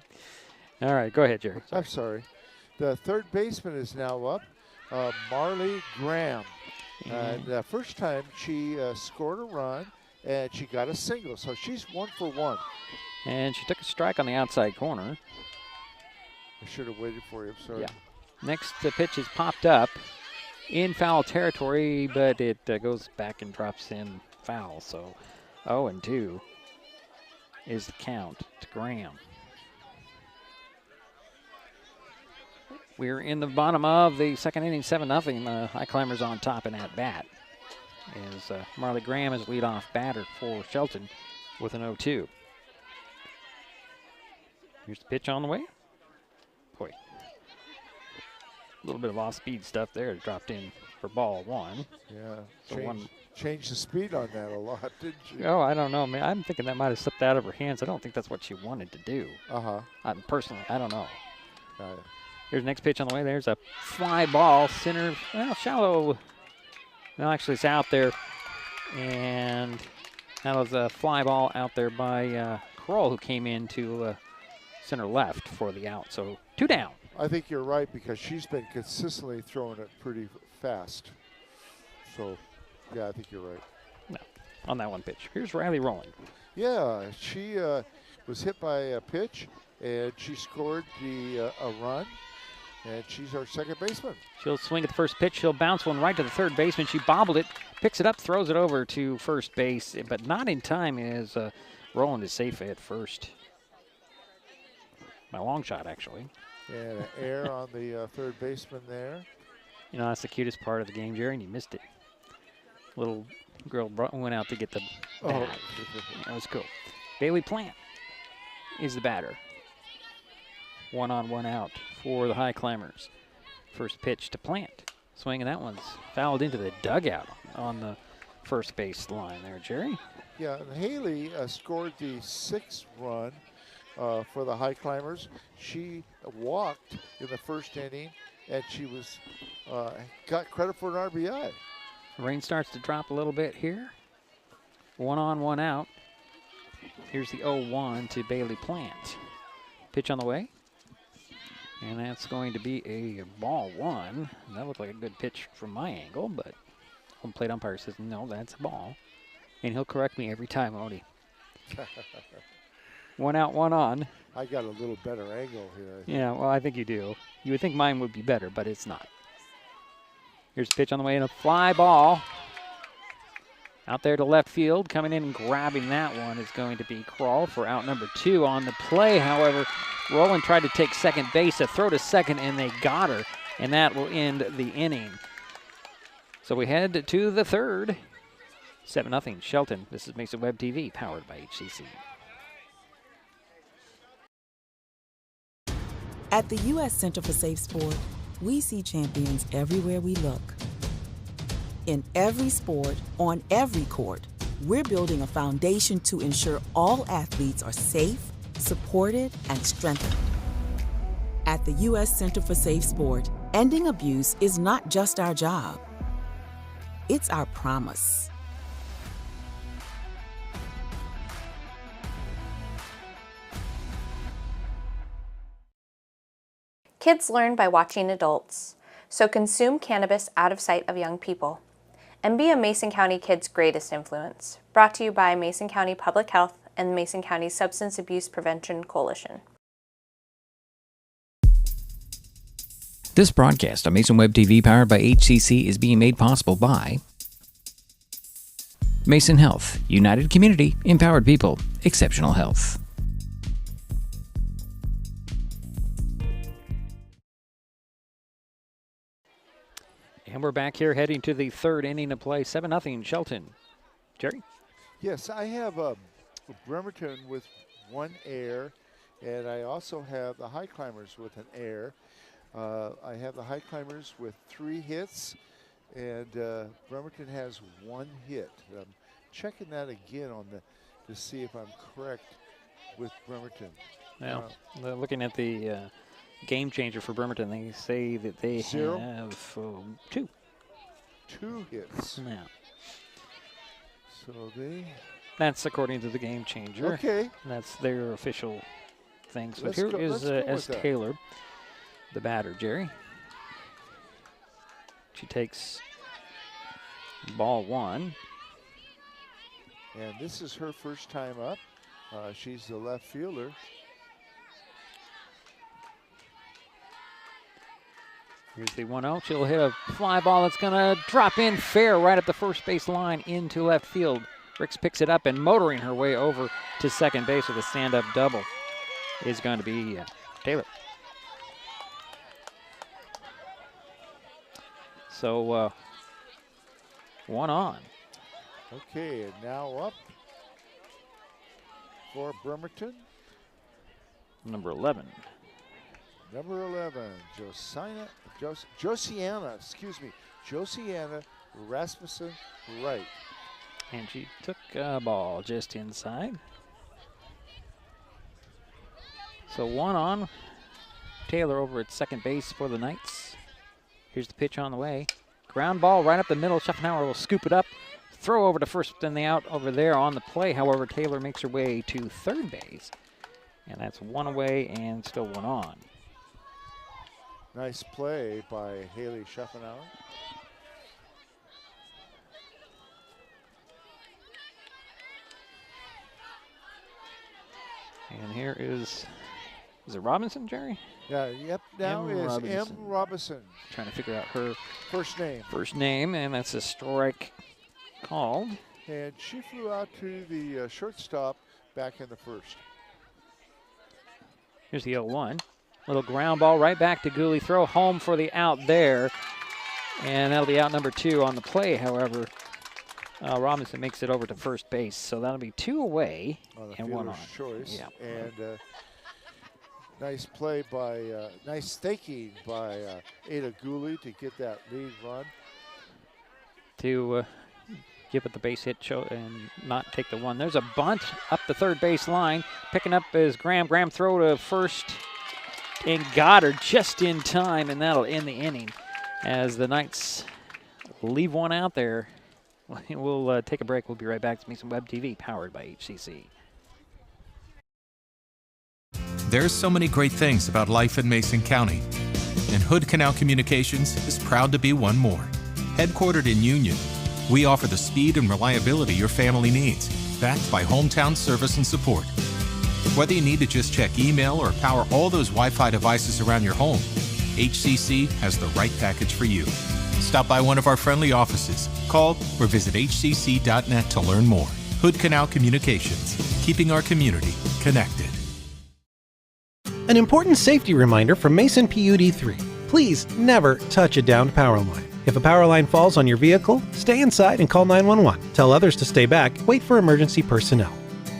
All right, go ahead, Jerry. I'm sorry. The third baseman is now up, Marley Graham. The first time she scored a run, and she got a single. So she's 1 for 1. And she took a strike on the outside corner. I should have waited for you. I'm sorry. Yeah. Next pitch is popped up in foul territory, but it goes back and drops in foul. So 0-2 is the count to Graham. We're in the bottom of the 2nd inning, 7-0. Highclimbers on top in at bat. As Marley Graham is leadoff batter for Shelton with an 0-2. Here's the pitch on the way. Boy, a little bit of off-speed stuff there. It dropped in for ball 1. Yeah, So changed the speed on that a lot, didn't you? Oh, I don't know, man. I'm thinking that might have slipped out of her hands. I don't think that's what she wanted to do. Personally, I don't know. Here's the next pitch on the way. There's a fly ball, center, shallow. No, actually, it's out there. And that was a fly ball out there by Kroll, who came in to center left for the out. So 2 down. I think you're right because she's been consistently throwing it pretty fast. So, yeah, I think you're right. No, on that one pitch. Here's Riley Rowland. Yeah, she was hit by a pitch, and she scored a run, and she's our second baseman. She'll swing at the first pitch. She'll bounce one right to the third baseman. She bobbled it, picks it up, throws it over to first base, but not in time as Rowland is safe at first. By a long shot, actually. And an error on the third baseman there. You know, that's the cutest part of the game, Jerry, and you missed it. Little girl went out to get the bat. That was cool. Bailey Plant is the batter. 1 on, 1 out for the Highclimbers. First pitch to Plant. Swinging that one's fouled into the dugout on the first base line there, Jerry. Yeah, and Haley scored the 6th run for the Highclimbers. She walked in the first inning, and she was got credit for an RBI. Rain starts to drop a little bit here. 1 on, 1 out. Here's the 0-1 to Bailey Plant. Pitch on the way. And that's going to be a ball 1. That looked like a good pitch from my angle, but home plate umpire says, no, that's a ball. And he'll correct me every time, won't he? 1 out, 1 on. I got a little better angle here. Yeah, well, I think you do. You would think mine would be better, but it's not. Here's a pitch on the way and a fly ball. Out there to left field. Coming in and grabbing that one is going to be Kroll for out number 2 on the play. However, Rowland tried to take second base, a throw to second, and they got her. And that will end the inning. So we head to the third. 7-0 Shelton. This is Mason Web TV, powered by HCC. At the U.S. Center for Safe Sport, we see champions everywhere we look. In every sport, on every court, we're building a foundation to ensure all athletes are safe, supported, and strengthened. At the U.S. Center for Safe Sport, ending abuse is not just our job. It's our promise. Kids learn by watching adults, so consume cannabis out of sight of young people. And be a Mason County kid's greatest influence. Brought to you by Mason County Public Health and the Mason County Substance Abuse Prevention Coalition. This broadcast on Mason Web TV, powered by HCC, is being made possible by Mason Health, United Community, Empowered People, Exceptional Health. And we're back here heading to the third inning of play. 7-0 Shelton. Jerry? Yes, I have Bremerton with 1 error, and I also have the Highclimbers with an error. I have the Highclimbers with 3 hits, and Bremerton has 1 hit. I'm checking that again to see if I'm correct with Bremerton. Well, looking at the game changer for Bremerton, they say that they 0? have 2. 2 hits. Yeah. So they... That's according to the game changer. Okay. That's their official thing. So Let's here go- is let's go S. with that. Taylor, the batter, Jerry. She takes ball 1. And this is her first time up. She's the left fielder. Here's the 1-0. She'll hit a fly ball that's going to drop in fair right at the first base line into left field. Ricks picks it up and motoring her way over to second base with a stand-up double is going to be Taylor. So 1 on. Okay, and now up for Bremerton. Number 11. Number 11, Josiana Rasmussen Wright. And she took a ball just inside. So 1 on. Taylor over at second base for the Knights. Here's the pitch on the way. Ground ball right up the middle. Schaffenauer will scoop it up. Throw over to first and the out over there on the play. However, Taylor makes her way to third base. And that's one away and still one on. Nice play by Haley Schaffenauer. And here is it Robinson, Jerry? Yeah, yep, now M. is Robinson. M. Robinson. Trying to figure out her First name. first name, and that's a strike called. And she flew out to the shortstop back in the first. Here's the 0-1. Little ground ball right back to Gooley. Throw home for the out there. And that'll be out number 2 on the play, however. Robinson makes it over to first base, so that'll be 2 away and 1 on. Choice. Yeah. And nice play by, nice thinking by Ada Gooley to get that lead run. To give it the base hit and not take the one. There's a bunt up the third base line. Picking up is Graham. Graham throw to first and got her just in time, and that'll end the inning as the Knights leave one out there. We'll take a break. We'll be right back to Mason Web TV, powered by HCC. There's so many great things about life in Mason County, and Hood Canal Communications is proud to be one more. Headquartered in Union, we offer the speed and reliability your family needs, backed by hometown service and support. Whether you need to just check email or power all those Wi-Fi devices around your home, HCC has the right package for you. Stop by one of our friendly offices, call or visit hcc.net to learn more. Hood Canal Communications, keeping our community connected. An important safety reminder from Mason PUD 3. Please never touch a downed power line. If a power line falls on your vehicle, stay inside and call 911. Tell others to stay back. Wait for emergency personnel.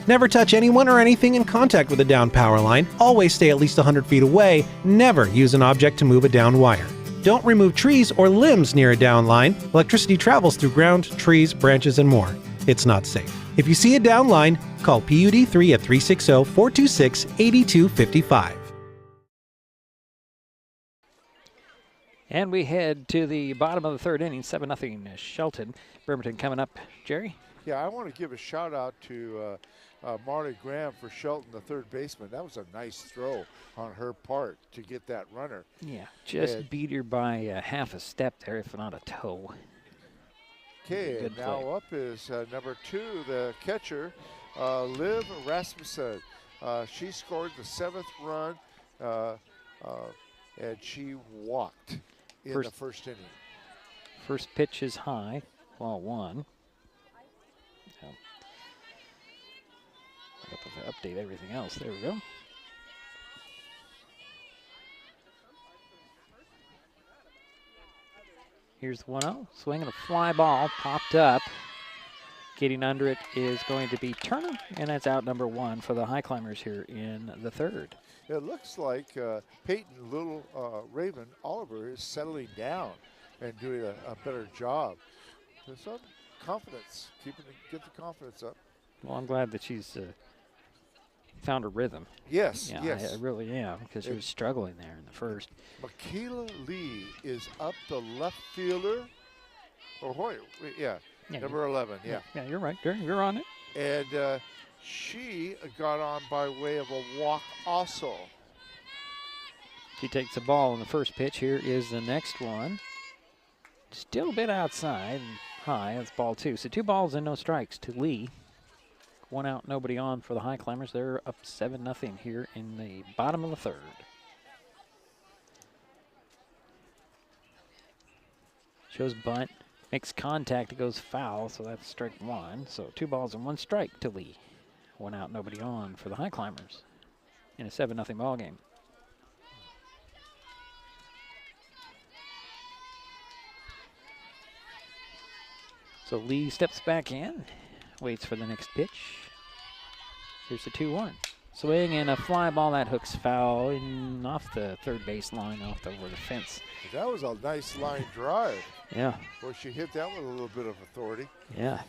Never touch anyone or anything in contact with a downed power line. Always stay at least 100 feet away. Never use an object to move a downed wire. Don't remove trees or limbs near a downed line. Electricity travels through ground, trees, branches, and more. It's not safe. If you see a downed line, call PUD 3 at 360-426-8255. And we head to the bottom of the third inning, 7-0 Shelton. Bremerton coming up. Jerry? Yeah, I want to give a shout out to Marley Graham for Shelton, the third baseman. That was a nice throw on her part to get that runner. Yeah, just beat her by half a step there, if not a toe. Okay, and now up is number 2, the catcher, Liv Rasmussen. She scored the 7th run, and she walked in the first inning. First pitch is high, ball 1. Update everything else. There we go. Here's the 1-0. Swinging a fly ball, popped up. Getting under it is going to be Turner, and that's out number 1 for the Highclimbers here in the third. It looks like Peyton Little Raven Oliver is settling down and doing a better job. There's some confidence. Get the confidence up. Well, I'm glad that she's found a rhythm. Yes, yeah, yes. I really am, because she was struggling there in the first. Michaela Lee is up, the left fielder. Oh, yeah, number 11, yeah. Yeah, you're right, Jerry. You're on it. And she got on by way of a walk also. She takes the ball in the first pitch. Here is the next one. Still a bit outside and high. That's ball 2. So 2 balls and no strikes to Lee. 1 out, nobody on for the Highclimbers. They're up 7-0 here in the bottom of the third. Shows bunt, makes contact, it goes foul, so that's strike 1. So 2 balls and 1 strike to Lee. 1 out, nobody on for the Highclimbers in a 7-0 ball game. So Lee steps back in. Waits for the next pitch. Here's the 2-1. Swing and a fly ball that hooks foul in off the third base line, over the fence. That was a nice line drive. Yeah. Well, she hit that with a little bit of authority. Yeah.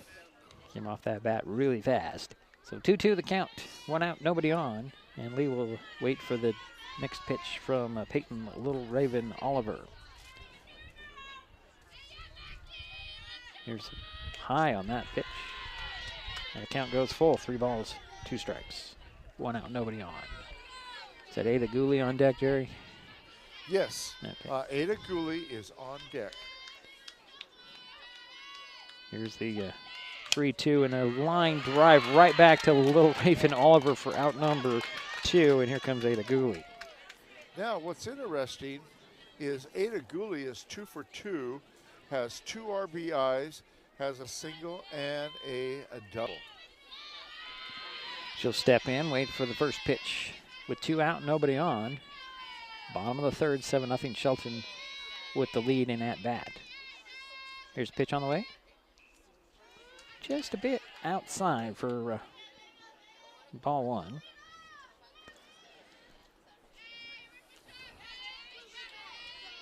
Came off that bat really fast. So 2-2 the count. 1 out, nobody on. And Lee will wait for the next pitch from Peyton Little Raven Oliver. Here's high on that pitch. And the count goes full. 3 balls, 2 strikes. 1 out, nobody on. that Ada Gooley on deck, Jerry? Yes. Okay. Ada Gooley is on deck. Here's the 3-2 and a line drive right back to Little Raven Oliver for out number 2, and here comes Ada Gooley. Now, what's interesting is Ada Gooley is 2 for 2, has 2 RBIs, has a single and a double. She'll step in, wait for the first pitch. With 2 out, nobody on. Bottom of the third, 7-0 Shelton with the lead in at bat. Here's a pitch on the way. Just a bit outside for ball 1.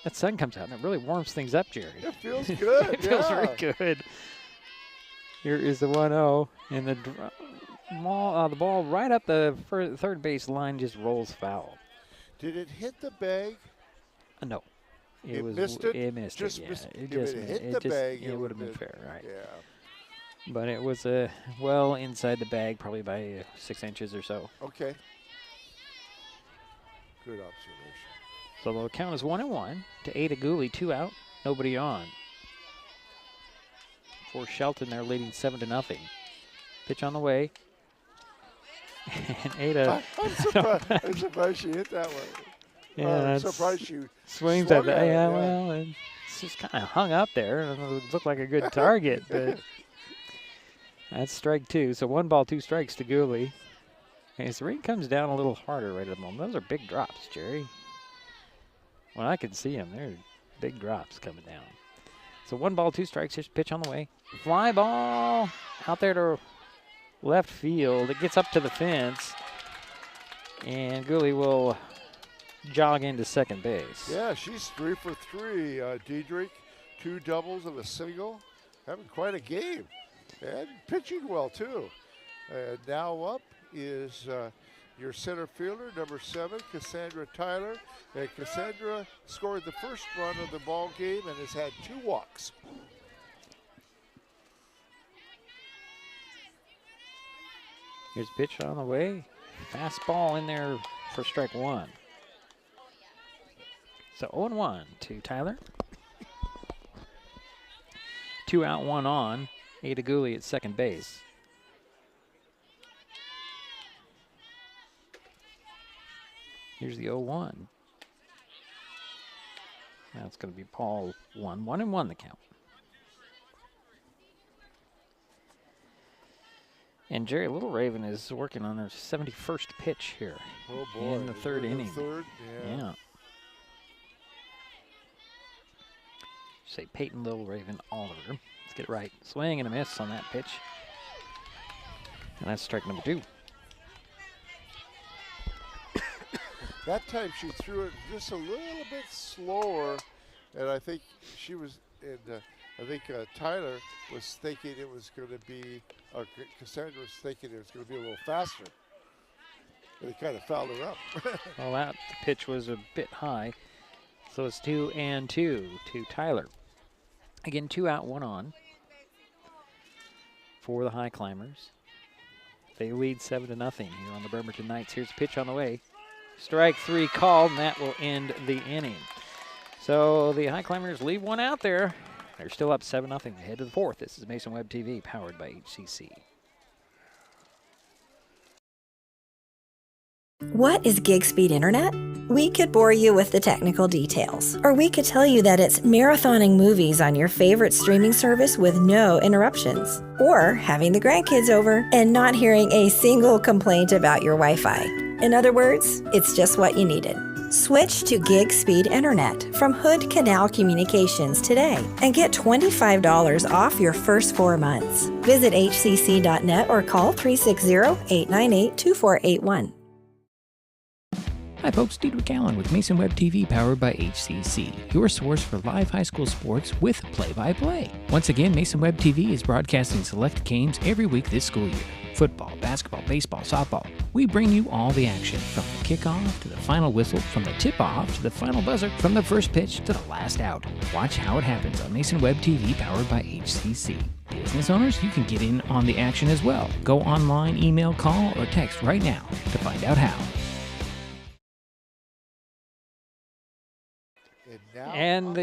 That sun comes out and it really warms things up, Jerry. It feels good. It feels very good. Here is the 1-0, and the ball right up the third base line just rolls foul. Did it hit the bag? No. It missed it? It missed Just it, yeah. missed- It if just it missed hit the bag, it it would have been would've fair, right? Yeah. But it was well inside the bag, probably by 6 inches or so. Okay. Good observation. So the count is 1-1 to Ada Gooley, 2 out, nobody on. For Shelton, they're leading 7-0. Pitch on the way. And Ada. I'm surprised she hit that one. Yeah, I'm surprised she swings swung at that. at it, Yeah, yeah. well, and it's just kind of hung up there. It looked like a good target, but that's strike 2. So 1 ball, 2 strikes to Gooley. And his rate comes down a little harder right at the moment. Those are big drops, Jerry. When I can see them, they're big drops coming down. So 1 ball, 2 strikes. Here's a pitch on the way. Fly ball out there to left field. It gets up to the fence. And Gooley will jog into second base. Yeah, she's 3 for 3. Diedrich, 2 doubles and a single. Having quite a game. And pitching well, too. Now up is your center fielder, number 7, Cassandra Tyler. And Cassandra scored the first run of the ball game and has had 2 walks. Here's a pitch on the way. Fastball in there for strike 1. So 0-1 to Tyler. 2 out, 1 on. Ada Gooley at second base. Here's the 0-1. Now it's going to be Paul 1. 1-1 the count. And Jerry Little Raven is working on their 71st pitch here. Oh boy. In the third inning. Third? Yeah. Say Peyton Little Raven Oliver. Let's get it right. Swing and a miss on that pitch. And that's strike number 2. That time she threw it just a little bit slower, and I think she was, Tyler was thinking it was going to be, Cassandra was thinking it was going to be a little faster. And it kind of fouled her up. Well, that pitch was a bit high. So it's 2-2 to Tyler. Again, 2 out, 1 on for the Highclimbers. They lead 7-0 here on the Bremerton Knights. Here's a pitch on the way. Strike 3 called, and that will end the inning. So the Highclimbers leave 1 out there. They're still up 7-0. They head to the 4th. This is Mason Web TV, powered by HCC. What is gig speed internet? We could bore you with the technical details, or we could tell you that it's marathoning movies on your favorite streaming service with no interruptions, or having the grandkids over and not hearing a single complaint about your Wi-Fi. In other words, it's just what you needed. Switch to gig speed internet from Hood Canal Communications today and get $25 off your first 4 months. Visit hcc.net or call 360-898-2481. Hi folks, Diedrich Allen with Mason Web TV, powered by HCC, your source for live high school sports with play-by-play. Once again, Mason Web TV is broadcasting select games every week this school year. Football, basketball, baseball, softball. We bring you all the action, from the kickoff to the final whistle, from the tip-off to the final buzzer, from the first pitch to the last out. Watch how it happens on Mason Web TV, powered by HCC. Business owners, you can get in on the action as well. Go online, email, call, or text right now to find out how. And now And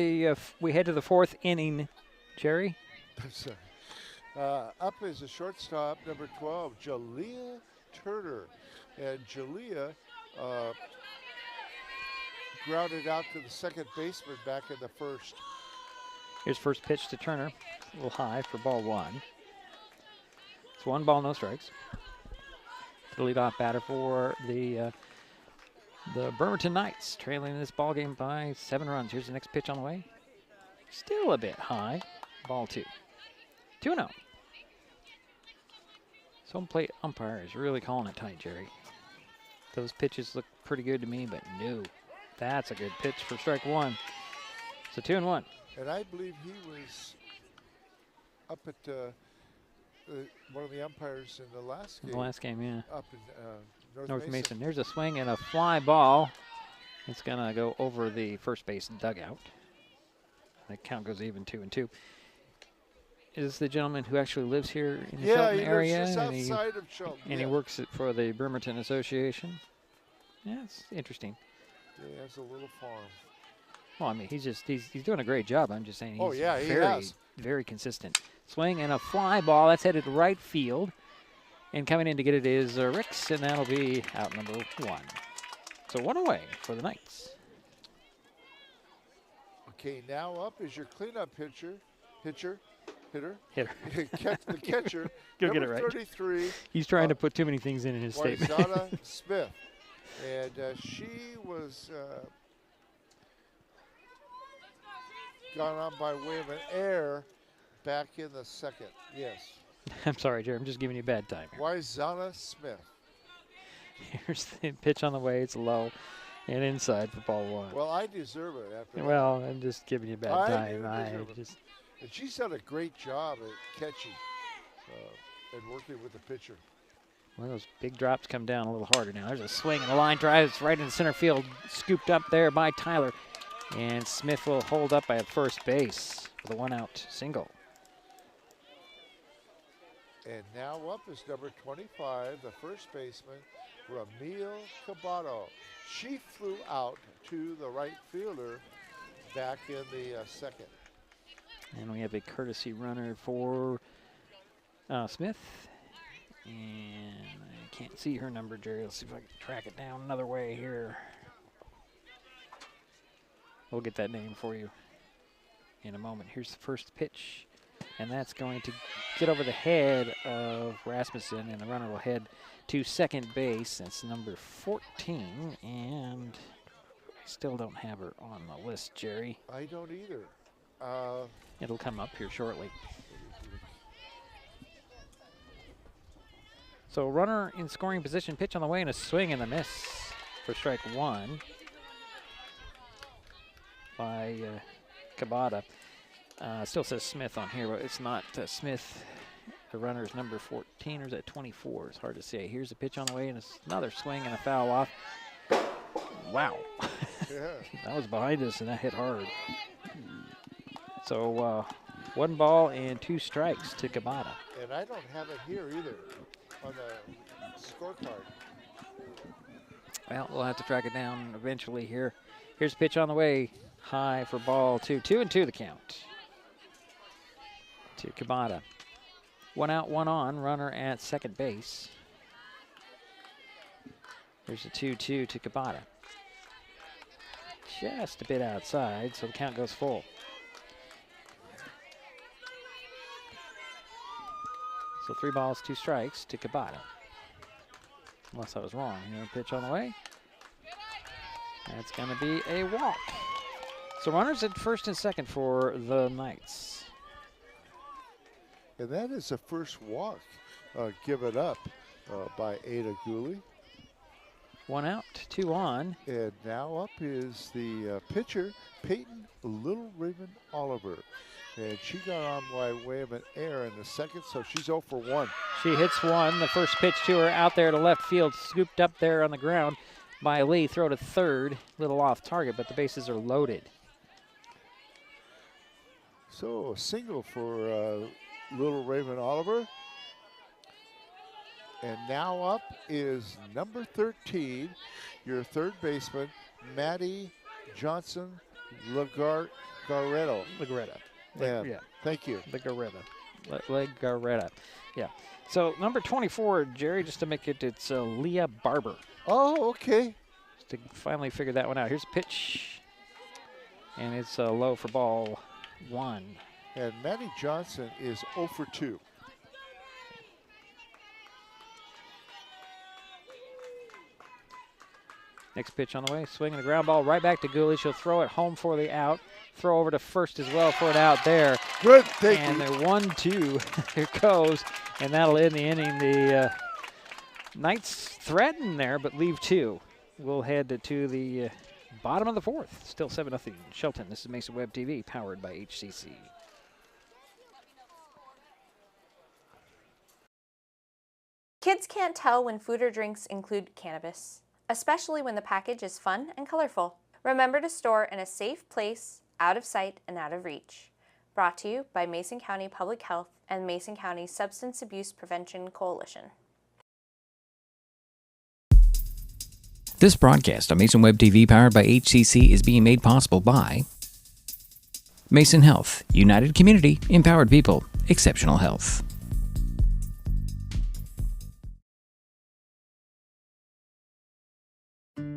we head to the 4th inning, Jerry. I'm sorry. Up is a shortstop, number 12, Jalea Turner. And Jalea grounded out to the second baseman back in the first. Here's first pitch to Turner. A little high for ball 1. It's 1 ball, no strikes. The leadoff batter for the Bremerton Knights, trailing this ball game by 7 runs. Here's the next pitch on the way. Still a bit high. Ball 2. 2-0. Home plate umpire is really calling it tight, Jerry. Those pitches look pretty good to me, but no. That's a good pitch for strike 1. So 2-1. And I believe he was up at one of the umpires in the last game. The last game, yeah. Up in North Mason. There's a swing and a fly ball. It's going to go over the first base dugout. The count goes even, 2-2. Is the gentleman who actually lives here in the Shelton area? Lives just outside of Shelton. And he works for the Bremerton Association. Yeah, it's interesting. Yeah, he has a little farm. Well, I mean, he's doing a great job. I'm just saying he's very consistent. Swing and a fly ball. That's headed to right field. And coming in to get it is Ricks, and that'll be out number 1. So 1 away for the Knights. Okay, now up is your cleanup hitter. Hitter. The catcher. Go get it right. 33. He's trying to put too many things in his statement. Wayzata Smith. And she was gone on by way of an error back in the second. Yes. I'm sorry, Jerry. I'm just giving you a bad time. Wayzata Smith. Here's the pitch on the way. It's low and inside for ball 1. Well, I deserve it after that. Well, I'm just giving you a bad time. And she's done a great job at catching and working with the pitcher. Well, those big drops come down a little harder now. There's a swing and a line drive. It's right in center field, scooped up there by Tyler. And Smith will hold up at first base with a 1-out single. And now up is number 25, the first baseman, Ramil Cabato. She flew out to the right fielder back in the second. And we have a courtesy runner for Smith. And I can't see her number, Jerry. Let's see if I can track it down another way here. We'll get that name for you in a moment. Here's the first pitch. And that's going to get over the head of Rasmussen, and the runner will head to second base. That's number 14, and I still don't have her on the list, Jerry. I don't either. It'll come up here shortly. So runner in scoring position, pitch on the way, and a swing and a miss for strike 1 by Cabada. Still says Smith on here, but it's not Smith. The runner is number 14, or is that 24? It's hard to say. Here's a pitch on the way, and it's another swing and a foul off. Wow. Yeah. That was behind us, and that hit hard. So 1 ball and 2 strikes to Cabada. And I don't have it here either on the scorecard. Well, we'll have to track it down eventually here. Here's a pitch on the way. High for ball 2. 2-2 the count to Cabada. 1 out, 1 on. Runner at second base. Here's a 2-2 to Cabada. Just a bit outside, so the count goes full. So 3 balls, 2 strikes to Cabada. Unless I was wrong. Here, pitch on the way. That's going to be a walk. So runners at first and second for the Knights. And that is the first walk given up by Ada Gooley. 1 out, 2 on. And now up is the pitcher, Peyton Little Raven Oliver. And she got on by way of an error in the second, so she's 0 for 1. She hits 1. The first pitch to her out there to left field, scooped up there on the ground by Lee. Throw to third, little off target, but the bases are loaded. So a single for Little Raven Oliver. And now up is number 13, your third baseman, Maddie Johnson Garetto. Legaretta. Yeah. Thank you. Legaretta. Legaretta. Yeah. So number 24, Jerry, just to make it, it's Leah Barber. Oh, okay. Just to finally figure that one out. Here's a pitch. And it's low for ball 1. And Maddie Johnson is 0 for 2. Next pitch on the way, swinging the ground ball right back to Gooley. She'll throw it home for the out. Throw over to first as well for an out there. Good, thank you. And they're 1-2. Here goes, and that'll end the inning. The Knights threaten there, but leave 2. We'll head to the bottom of the 4th. Still 7-0 Shelton. This is Mason Web TV, powered by HCC. Kids can't tell when food or drinks include cannabis, especially when the package is fun and colorful. Remember to store in a safe place, out of sight and out of reach. Brought to you by Mason County Public Health and Mason County Substance Abuse Prevention Coalition. This broadcast on Mason Web TV, powered by HCC, is being made possible by Mason Health, United Community, Empowered People, Exceptional Health.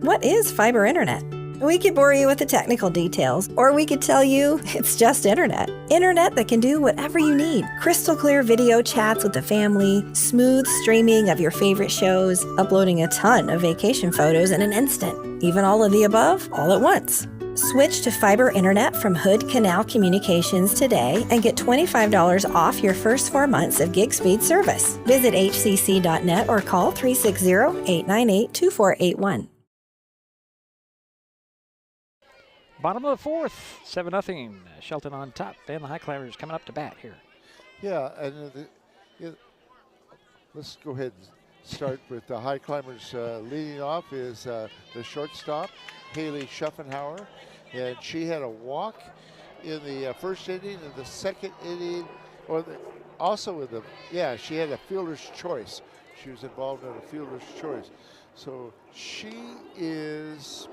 What is fiber internet? We could bore you with the technical details, or we could tell you it's just internet. Internet that can do whatever you need. Crystal clear video chats with the family, smooth streaming of your favorite shows, uploading a ton of vacation photos in an instant. Even all of the above, all at once. Switch to fiber internet from Hood Canal Communications today and get $25 off your first 4 months of gig speed service. Visit hcc.net or call 360-898-2481. Bottom of the 4th, 7-0. Shelton on top, and the Highclimbers coming up to bat here. Yeah, and let's go ahead and start with the Highclimbers. Leading off is the shortstop, Haley Schuffenhauer, and she had a walk in the first inning. In the second inning, she had a fielder's choice. She was involved in a fielder's choice. So she is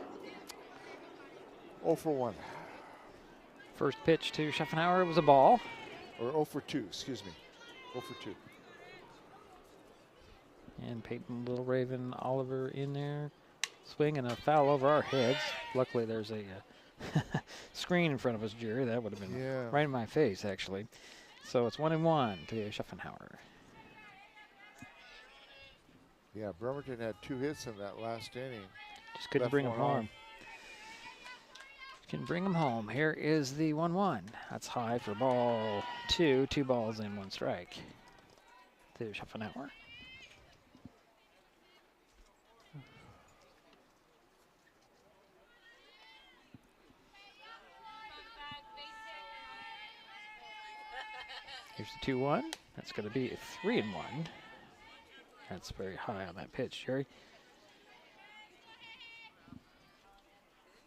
0 for 1. First pitch to Schuffenhauer was a ball. Or 0 for 2, excuse me. 0 for 2. And Peyton Little Raven Oliver in there. Swing and a foul over our heads. Luckily there's a screen in front of us, Jerry. That would have been right in my face, actually. So it's 1-1 to Schuffenhauer. Yeah, Bremerton had 2 hits in that last inning. Just couldn't bring them home. Can bring them home. Here is the 1-1. That's high for ball 2. 2 balls and 1 strike to Schuffenhauer. Here's the 2-1. That's going to be a 3-1. That's very high on that pitch, Jerry.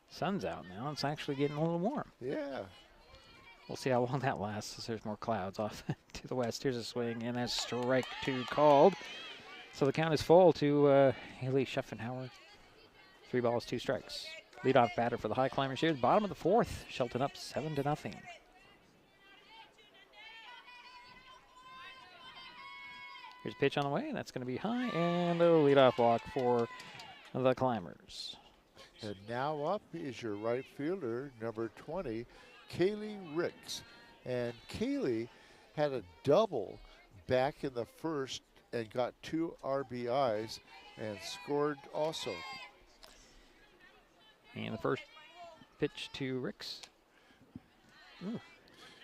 Sun's out now. It's actually getting a little warm. Yeah. We'll see how long that lasts as there's more clouds off to the west. Here's a swing, and that's strike 2 called. So the count is full to Haley Schuffenhauer. 3 balls, 2 strikes. Leadoff batter for the Highclimbers here. Bottom of the 4th. Shelton up 7-0. Here's a pitch on the way, and that's going to be high, and a leadoff walk for the Climbers. And now up is your right fielder, number 20, Kaylee Ricks. And Kaylee had a double back in the first and got 2 RBIs and scored also. And the first pitch to Ricks. Ooh.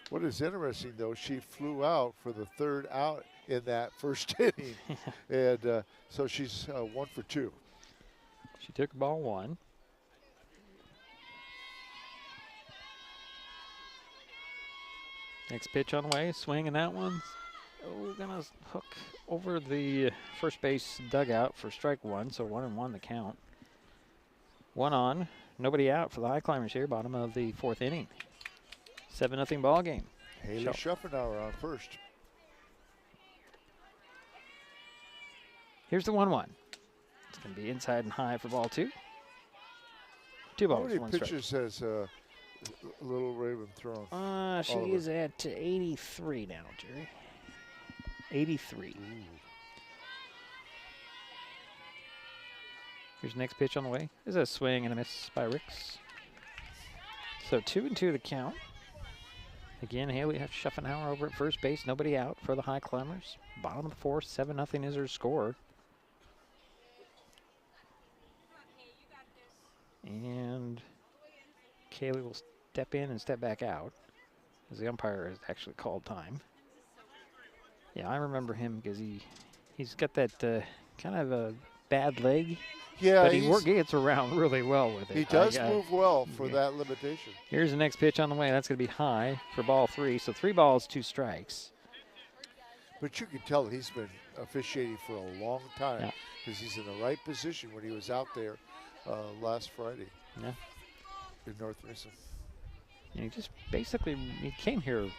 What is interesting, though, she flew out for the 3rd out in that first inning. And so she's 1 for 2. She took ball 1. Next pitch on the way, swing, and that one's gonna hook over the first base dugout for strike 1, so 1-1 the count. 1 on, nobody out for the Highclimbers here, bottom of the 4th inning. 7-0 ball game. Haley Schuffenhauer on first. Here's the 1-1. It's gonna be inside and high for ball 2. 2 balls, 1 strike. How many pitches has Little Raven thrown? She is at 83 now, Jerry. 83. Ooh. Here's the next pitch on the way. There's a swing and a miss by Ricks. So 2-2 the count. Again, Haley Schuffenhauer over at first base. Nobody out for the Highclimbers. Bottom of the fourth, 7-0 is her score. And Kaylee will step in and step back out as the umpire has actually called time. Yeah, I remember him because he's got that kind of a bad leg. Yeah, but he gets around really well with it. He does move well for that limitation. Here's the next pitch on the way. That's going to be high for ball 3. So 3 balls, 2 strikes. But you can tell he's been officiating for a long time because he's in the right position when he was out there last Friday in North Mason. And he just basically came here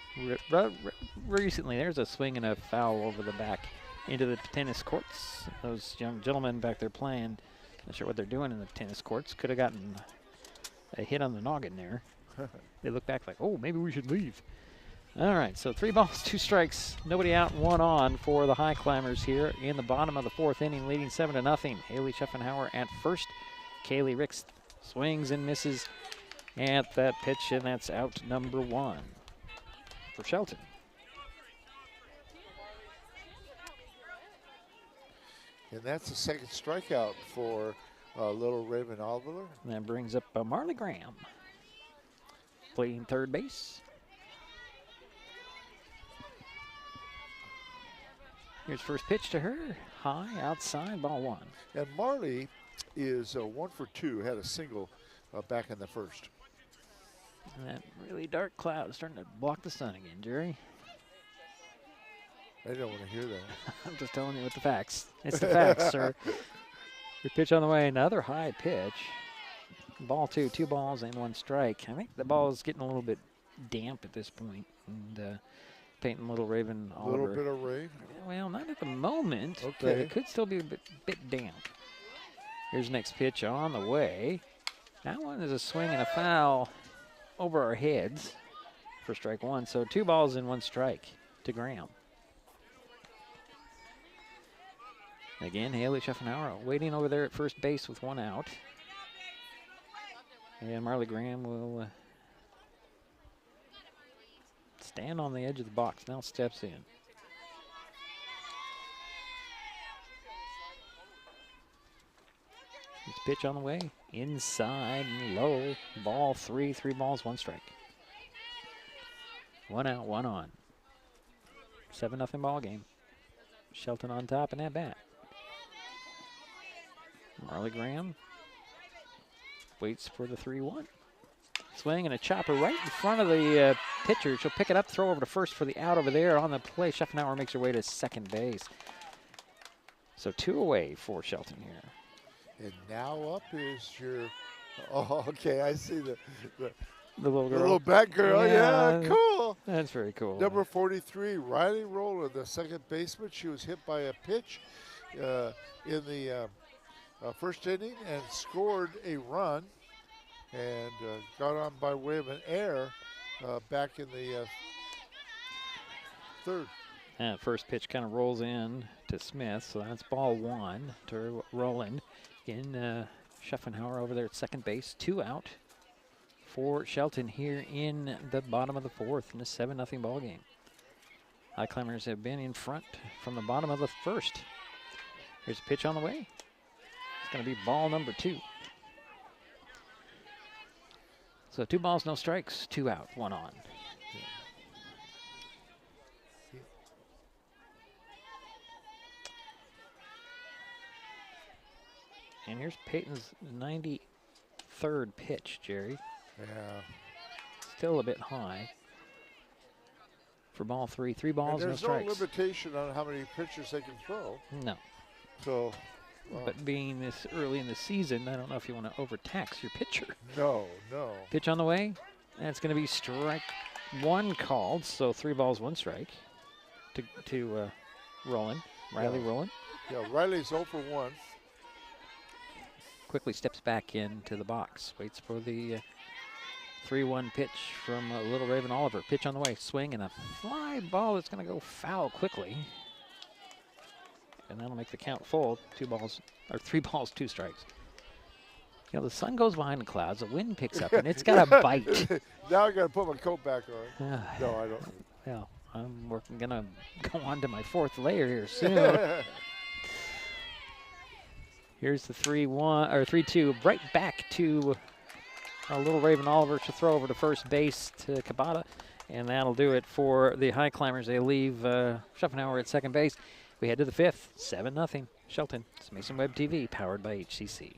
recently. There's a swing and a foul over the back into the tennis courts. Those young gentlemen back there playing. Not sure what they're doing in the tennis courts. Could have gotten a hit on the noggin there. They look back like, oh, maybe we should leave. All right, so 3 balls, 2 strikes. Nobody out, 1 on for the Highclimbers here in the bottom of the 4th inning, leading 7-0. Haley Schuffenhauer at first. Kaylee Ricks swings and misses at that pitch, and that's out number 1 for Shelton. And that's the second strikeout for Little Raven Alviller. And that brings up Marley Graham playing third base. Here's first pitch to her. High, outside, ball 1. And Marley is 1 for 2, had a single back in the first. And that really dark cloud is starting to block the sun again, Jerry. I don't want to hear that. I'm just telling you what the facts. It's the facts, sir. Your pitch on the way, another high pitch. Ball 2, 2 balls and 1 strike. I think the ball is getting a little bit damp at this point. And painting Little Raven all over. A little bit of rain? Well, not at the moment, okay, but it could still be a bit damp. Here's next pitch on the way. That one is a swing and a foul over our heads for strike 1. So 2 balls and 1 strike to Graham. Again, Haley Schuffenhauer waiting over there at first base with 1 out. And Marley Graham will stand on the edge of the box. Now steps in. This pitch on the way. Inside and low. Ball 3, 3 balls, 1 strike. 1 out, 1 on. 7-0 ball game. Shelton on top in that bat. Marley Graham waits for the 3-1. Swing and a chopper right in front of the pitcher. She'll pick it up, throw over to first for the out over there on the play. Schuffenhauer makes her way to second base. So 2 away for Shelton here. And now up is your, oh, okay, I see the little girl. The little bat girl, yeah, cool. That's very cool. Number 43, Riley Roller, the second baseman. She was hit by a pitch in the first inning and scored a run and got on by way of an error back in the third. And first pitch kind of rolls in to Smith, so that's ball 1 to Roland. Again, Schuffenhauer over there at second base. 2 out for Shelton here in the bottom of the 4th in a 7-0 ball game. Highclimbers have been in front from the bottom of the 1st. Here's a pitch on the way. It's going to be ball number 2. So 2 balls, no strikes, 2 out, 1 on. And here's Peyton's 93rd pitch, Jerry. Yeah. Still a bit high for ball 3. 3 balls, and no strikes. There's no limitation on how many pitches they can throw. No. So. But being this early in the season, I don't know if you want to overtax your pitcher. No, no. Pitch on the way. That's going to be strike 1 called, so 3 balls, 1 strike to Roland. Riley Roland. Yeah, Riley's 0 for 1. Quickly steps back into the box. Waits for the 3-1 pitch from Little Raven Oliver. Pitch on the way, swing, and a fly ball that's going to go foul quickly. And that'll make the count full. 3 balls, 2 strikes. You know, the sun goes behind the clouds, the wind picks up, and it's got a bite. Now I got to put my coat back on. No, I don't. Well, I'm going to go on to my 4th layer here soon. Here's the 3-2, right back to Little Raven Oliver to throw over to first base to Kabata, and that'll do it for the Highclimbers. They leave Schopenhauer at second base. We head to the 5th, 7-0. Shelton, it's Mason Web TV, powered by HCC.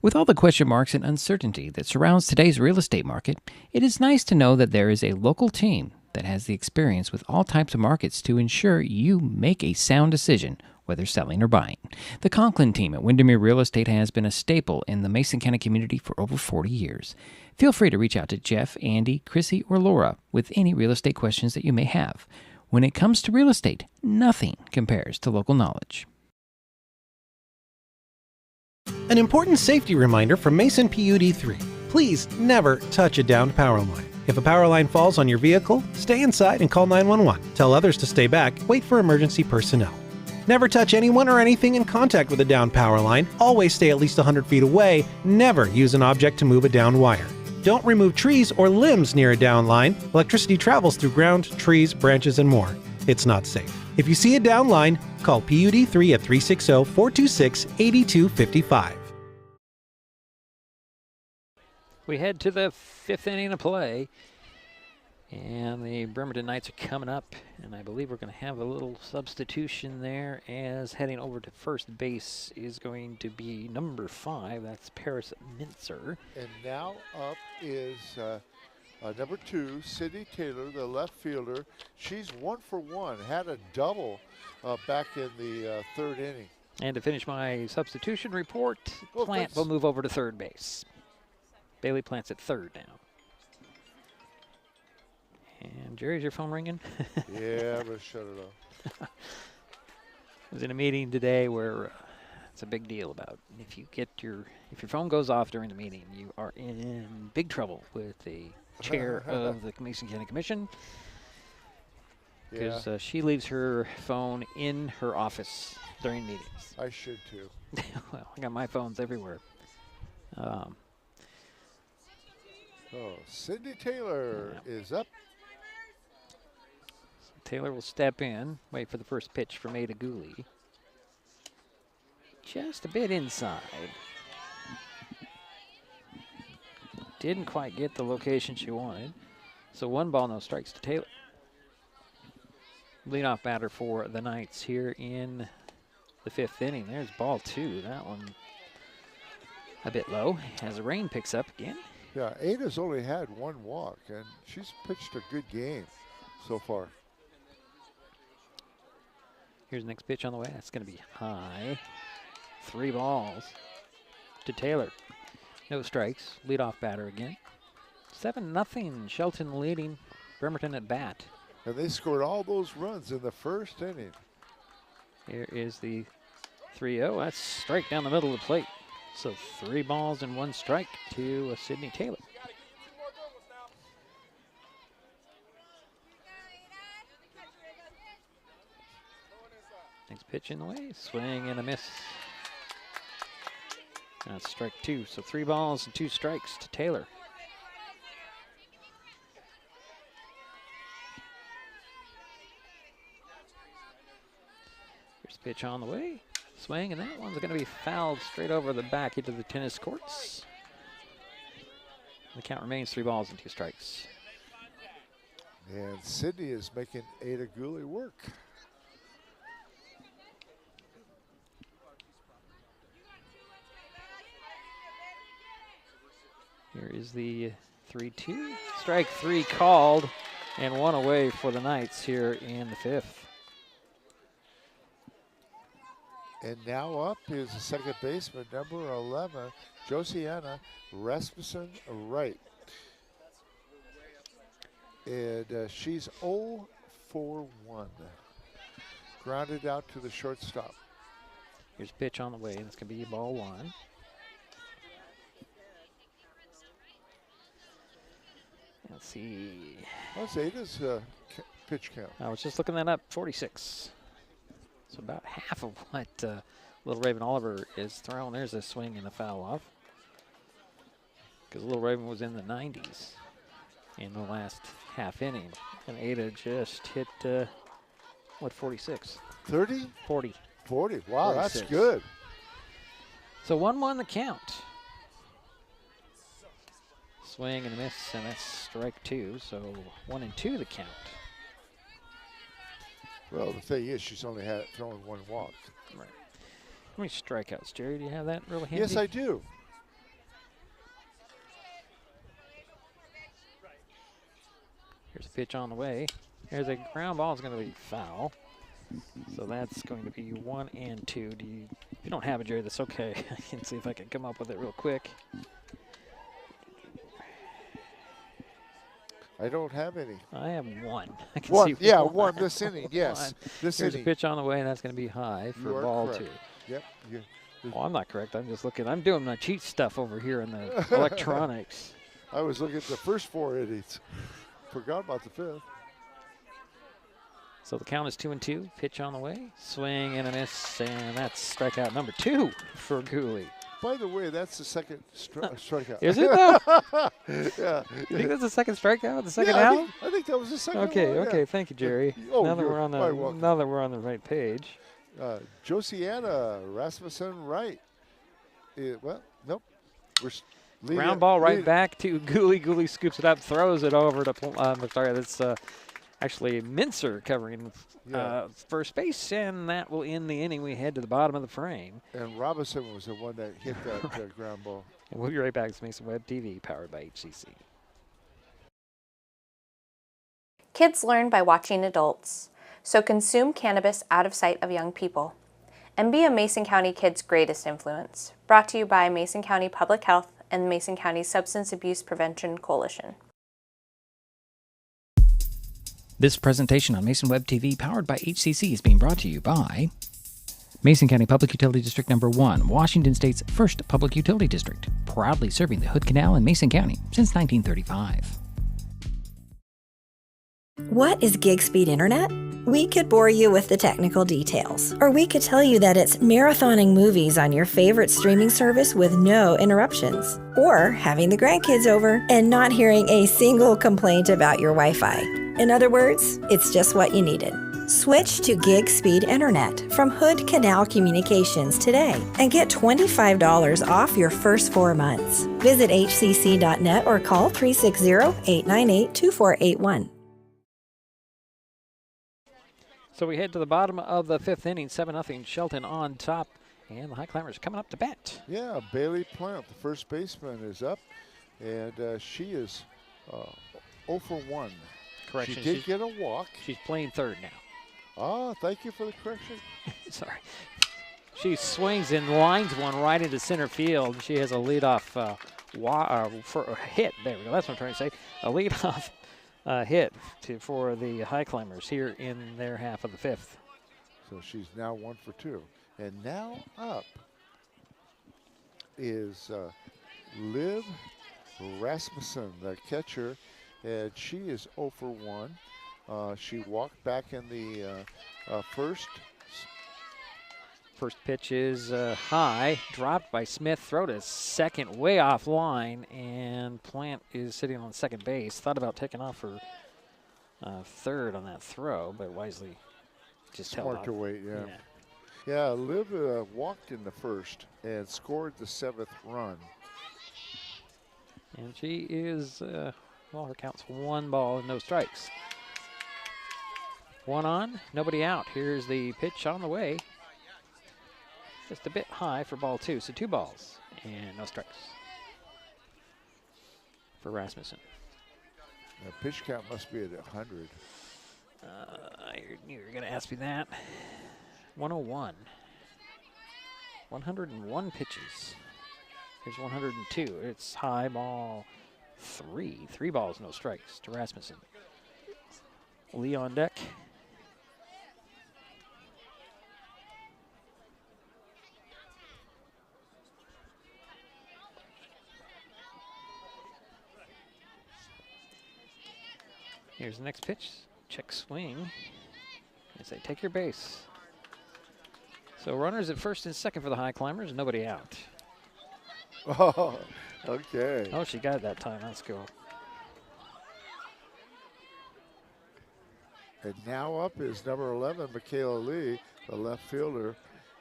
With all the question marks and uncertainty that surrounds today's real estate market, it is nice to know that there is a local team that has the experience with all types of markets to ensure you make a sound decision, whether selling or buying. The Conklin team at Windermere Real Estate has been a staple in the Mason County community for over 40 years. Feel free to reach out to Jeff, Andy, Chrissy, or Laura with any real estate questions that you may have. When it comes to real estate, nothing compares to local knowledge. An important safety reminder from Mason PUD 3. Please never touch a downed power line. If a power line falls on your vehicle, stay inside and call 911. Tell others to stay back. Wait for emergency personnel. Never touch anyone or anything in contact with a downed power line. Always stay at least 100 feet away. Never use an object to move a downed wire. Don't remove trees or limbs near a downed line. Electricity travels through ground, trees, branches, and more. It's not safe. If you see a downed line, call PUD 3 at 360-426-8255. We head to the 5th inning of play, and the Bremerton Knights are coming up, and I believe we're going to have a little substitution there, as heading over to first base is going to be number 5. That's Paris Mintzer. And now up is number 2, Sydney Taylor, the left fielder. She's 1 for 1, had a double back in the 3rd inning. And to finish my substitution report, Well, Plant will move over to third base. Bailey Plant's at third now. And Jerry, is your phone ringing? Yeah, I'm going to shut it off. I was in a meeting today where it's a big deal about if your phone goes off during the meeting, you are in big trouble with the chair of the Mason County Commission, because she leaves her phone in her office during meetings. I should too. Well, I got my phones everywhere. Sydney Taylor is up. So Taylor will step in, wait for the first pitch from Ada Gooley. Just a bit inside. Didn't quite get the location she wanted. So 1 ball, no strikes to Taylor. Leadoff batter for the Knights here in the 5th inning. There's ball 2. That one a bit low as the rain picks up again. Yeah, Ada's only had 1 walk, and she's pitched a good game so far. Here's the next pitch on the way. That's going to be high. 3 balls to Taylor. No strikes. Leadoff batter again. 7-0. Shelton leading Bremerton at bat. And they scored all those runs in the 1st inning. Here is the 3-0. That's strike down the middle of the plate. So 3 balls and 1 strike to Sydney Taylor. Next pitch in the way. Swing and a miss. That's strike 2. So 3 balls and 2 strikes to Taylor. Here's the pitch on the way. Swing, and that one's going to be fouled straight over the back into the tennis courts. The count remains 3 balls and 2 strikes. And Sydney is making Ada Gooley work. Here is the 3-2. Strike 3 called, and 1 away for the Knights here in the 5th. And now up is the second baseman, number 11, Josiana Rasmussen Wright. And she's 0 for 1. Grounded out to the shortstop. Here's a pitch on the way, and it's going to be ball 1. Let's see. That's Ada's pitch count. I was just looking that up. 46. So about half of what Little Raven Oliver is throwing. There's a swing and a foul off. Because Little Raven was in the 90s in the last half inning. And Ada just hit, 46? 30? 40. 40. Wow, 46. That's good. So 1-1 the count. Swing and a miss, and that's strike 2. So 1-2 the count. Well, the thing is, she's only had thrown 1 walk. Right. How many strikeouts, Jerry? Do you have that really handy? Yes, I do. Here's a pitch on the way. There's a ground ball. It's going to be foul. So that's going to be 1 and 2. If you don't have it, Jerry, that's okay. I can see if I can come up with it real quick. I don't have any. I have 1. I can One, see yeah, 1. 1 this inning, yes. This Here's inning. a pitch on the way, and that's going to be high for ball correct. 2. Yep. Well, I'm not correct. I'm just looking. I'm doing my cheat stuff over here in the electronics. I was looking at the first 4 innings. Forgot about the 5th. So the count is 2-2. Pitch on the way. Swing and a miss, and that's strikeout number 2 for Gooley. By the way, that's the second strikeout. Is it though? Yeah. You think that's the second strikeout? The second yeah, out? I think that was the second Okay, one. okay. Yeah. Thank you, Jerry. Oh, now that you're we're on quite welcome. now that we're on the right page. Josiana Rasmussen right. Well, nope. We're Ground ball right back to Gooley. Gooley scoops it up, throws it over to. Sorry, that's actually Mincer covering first base, and that will end the inning. We head to the bottom of the frame. And Robinson was the one that hit that ground ball. And we'll be right back. It's Mason Web TV, powered by HCC. Kids learn by watching adults, so consume cannabis out of sight of young people. And be a Mason County kid's greatest influence. Brought to you by Mason County Public Health and the Mason County Substance Abuse Prevention Coalition. This presentation on Mason Web TV, powered by HCC, is being brought to you by Mason County Public Utility District Number 1, Washington State's first public utility district, proudly serving the Hood Canal in Mason County since 1935. What is gig speed internet? We could bore you with the technical details, or we could tell you that it's marathoning movies on your favorite streaming service with no interruptions, or having the grandkids over and not hearing a single complaint about your Wi-Fi. In other words, it's just what you needed. Switch to gig speed internet from Hood Canal Communications today and get $25 off your first 4 months. Visit hcc.net or call 360-898-2481. So we head to the bottom of the 5th inning, 7-0, Shelton on top, and the Highclimbers coming up to bat. Yeah, Bailey Plant, the first baseman, is up, and she is 0 for 1. Correction. She did get a walk. She's playing third now. Ah, thank you for the correction. Sorry. She swings and lines one right into center field. She has a leadoff for a hit. There we go. That's what I'm trying to say. A leadoff hit for the Highclimbers here in their half of the 5th. So she's now 1 for 2. And now up is Liv Rasmussen, the catcher, and she is 0 for 1. She walked back in the first. First pitch is high, dropped by Smith, throw to second, way offline, and Plant is sitting on second base. Thought about taking off for third on that throw, but wisely just held Smart off. to wait, yeah. Yeah, Liv walked in the first and scored the 7th run. And she is, well, her count's 1 ball and no strikes. 1 on, nobody out. Here's the pitch on the way. Just a bit high for ball 2, so 2 balls and no strikes for Rasmussen. The pitch count must be at 100. I knew you were going to ask me that. 101. 101 pitches. Here's 102. It's high, ball 3. 3 balls, no strikes to Rasmussen. Lee on deck. Here's the next pitch. Check swing. They say, take your base. So runners at first and second for the Highclimbers. Nobody out. Oh, okay. Oh, she got it that time. Let's go. And now up is number 11, Michaela Lee, the left fielder.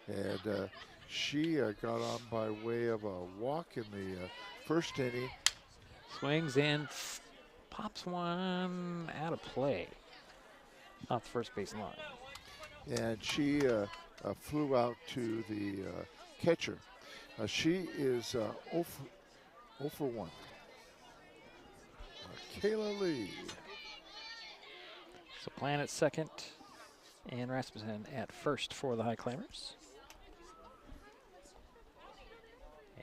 And she got on by way of a walk in the first inning. Swings in, pops one out of play off the first base line. And she flew out to the catcher. She is 0 for 1. Michaela Lee. So Plan at second and Rasmussen at first for the Highclimbers.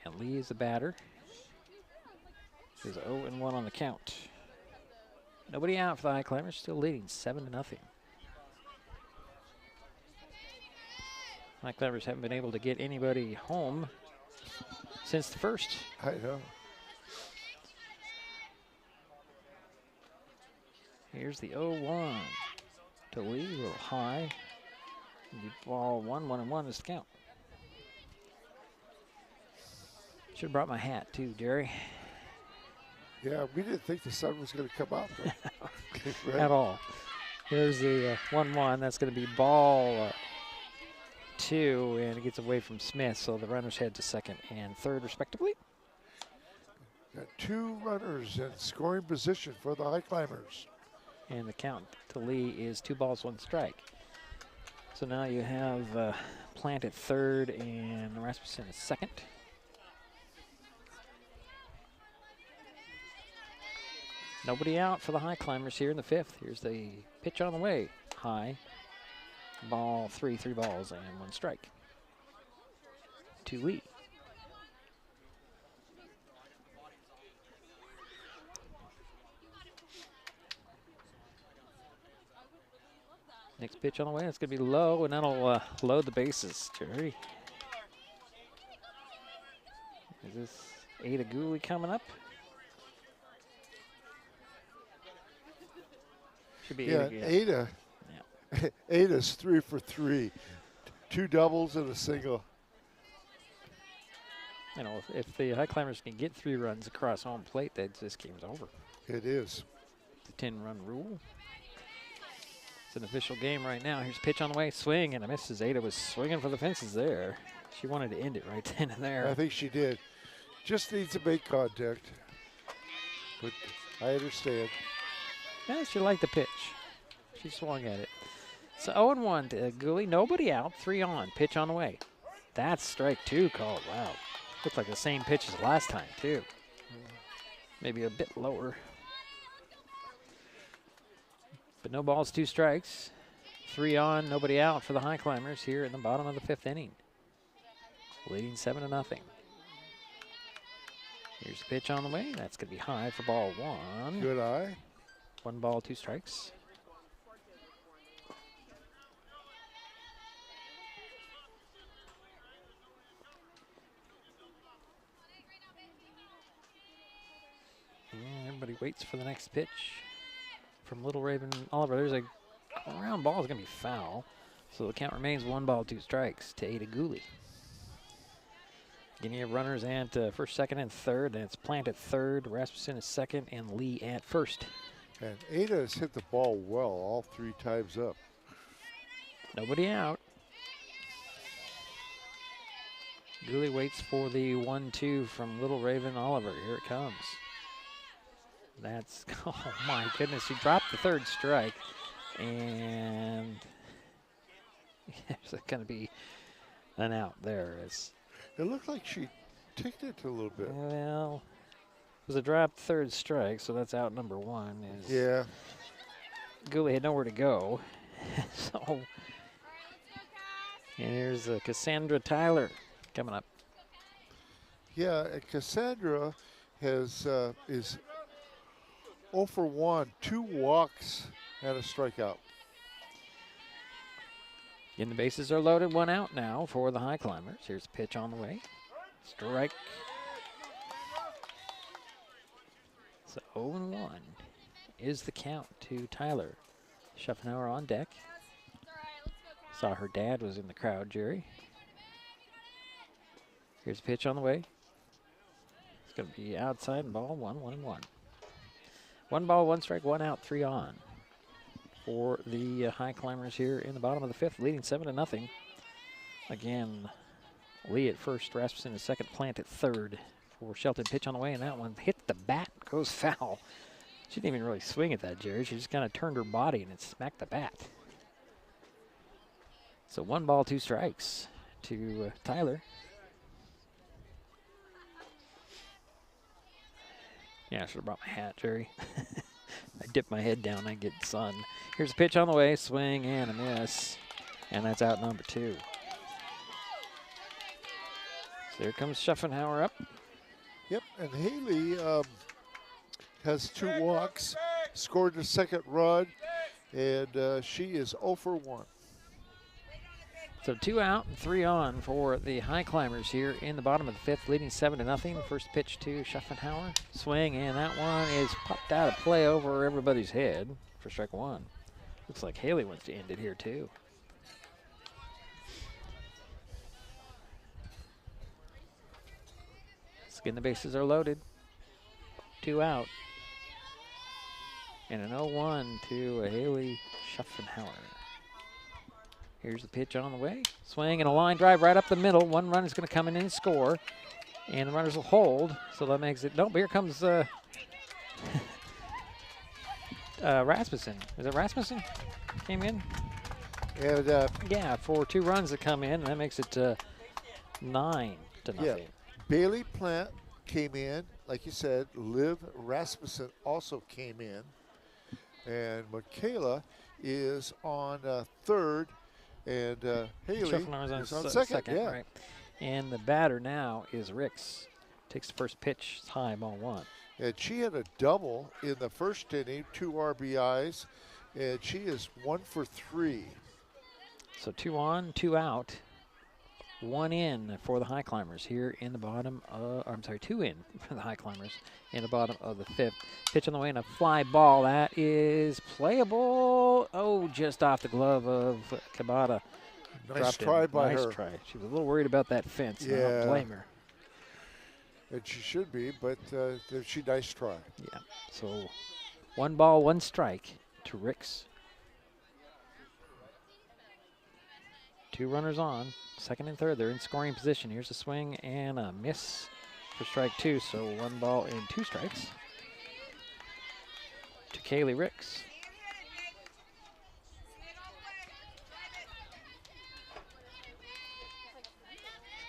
And Lee is the batter. Is 0-1 on the count. Nobody out for the Highclimbers, still leading 7-0. Highclimbers haven't been able to get anybody home since the first. I know. Here's the 0-1 to Lee, a little high. The ball 1-1 is the count. Should have brought my hat too, Jerry. Yeah, we didn't think the sun was going to come out right? At all. Here's the 1-1. That's going to be ball 2, and it gets away from Smith, so the runners head to second and third, respectively. Got 2 runners in scoring position for the Highclimbers. And the count to Lee is 2 balls, 1 strike. So now you have Plant at third and Rasmussen at second. Nobody out for the Highclimbers here in the 5th. Here's the pitch on the way. High. Ball 3, 3 balls, and 1 strike. To Lee. Next pitch on the way. That's going to be low, and that'll load the bases. Jerry. Is this Ada Gooley coming up? Should be Yeah, Ada. Yeah. Ada's 3 for 3. 2 doubles and a single. You know, if the Highclimbers can get 3 runs across home plate, this game's over. It is. The 10-run rule. It's an official game right now. Here's a pitch on the way. Swing, and a misses. Ada was swinging for the fences there. She wanted to end it right then and there. I think she did. Just needs to make contact. But I understand. Yeah, she liked the pitch. She swung at it. So 0-1 to Gooley. Nobody out. 3 on. Pitch on the way. That's strike 2 called. Wow. Looked like the same pitch as last time, too. Maybe a bit lower. But no balls, 2 strikes. 3 on, nobody out for the Highclimbers here in the bottom of the 5th inning. Leading 7-0. Here's the pitch on the way. That's going to be high for ball 1. Good eye. 1 ball, 2 strikes. And everybody waits for the next pitch from Little Raven Oliver. There's a round ball is going to be foul. So the count remains 1 ball, 2 strikes to Ada Gooley. Again, you have runners at first, second, and third. And it's Plant at third, Rasmussen at second, and Lee at first. And Ada has hit the ball well all 3 times up. Nobody out. Gooley waits for the 1-2 from Little Raven Oliver. Here it comes. That's, oh my goodness, she dropped the 3rd strike. And there's going to be an out there. It looked like she ticked it a little bit. Well, it was a dropped 3rd strike, so that's out number 1. Yeah. Gooley had nowhere to go. So, and here's Cassandra Tyler coming up. Yeah, and Cassandra is 0 for 1, 2 walks and a strikeout. And the bases are loaded, 1 out now for the Highclimbers. Here's a pitch on the way. Strike. So 0-1. is the count to Tyler. Schuffenauer on deck. Saw her dad was in the crowd, Jerry. Here's a pitch on the way. It's going to be outside and ball 1-1-1. 1 ball, 1 strike, 1 out, 3 on for the High Climbers here in the bottom of the 5th, leading 7-0. Again, Lee at first, Rasmussen at second, Plant at third for Shelton. Pitch on the way, and that one hit the bat, goes foul. She didn't even really swing at that, Jerry. She just kind of turned her body and it smacked the bat. So 1 ball, 2 strikes to Tyler. Yeah, I should have brought my hat, Jerry. I dip my head down, I get sun. Here's a pitch on the way, swing and a miss. And that's out number 2. So here comes Schuffenauer up. Yep, and Haley has 2 walks, scored the 2nd run, and she is 0 for 1. So 2 out and 3 on for the High Climbers here in the bottom of the 5th, leading 7-0. First pitch to Schuffenauer. Swing, and that one is popped out of play over everybody's head for strike 1. Looks like Haley wants to end it here too. Skin the bases are loaded. 2 out. And an 0-1 to Haley Schuffenauer. Here's the pitch on the way. Swing and a line drive right up the middle. 1 run is going to come in and score. And the runners will hold. So that makes it, nope, here comes Rasmussen. Is it Rasmussen? Came in? And yeah, for 2 runs that come in, and that makes it 9-0. Yeah, Bailey Plant came in, like you said. Liv Rasmussen also came in. And Michaela is on third. And Haley is on second. Yeah. Right. And the batter now is Ricks. Takes the first pitch, it's high, ball 1. And she had a double in the first inning, 2 RBIs, and she is 1 for 3. So 2 on, 2 out, 1 in for the High Climbers here in the bottom. I'm sorry, 2 in for the High Climbers in the bottom of the 5th. Pitch on the way and a fly ball. That is playable. Oh, just off the glove of Kabata. Nice try by her. Nice try. She was a little worried about that fence. Yeah. I don't blame her. And she should be, but she nice try. Yeah. So 1 ball, 1 strike to Ricks. 2 runners on, second and third. They're in scoring position. Here's a swing and a miss for strike 2. So 1 ball and 2 strikes to Kaylee Ricks.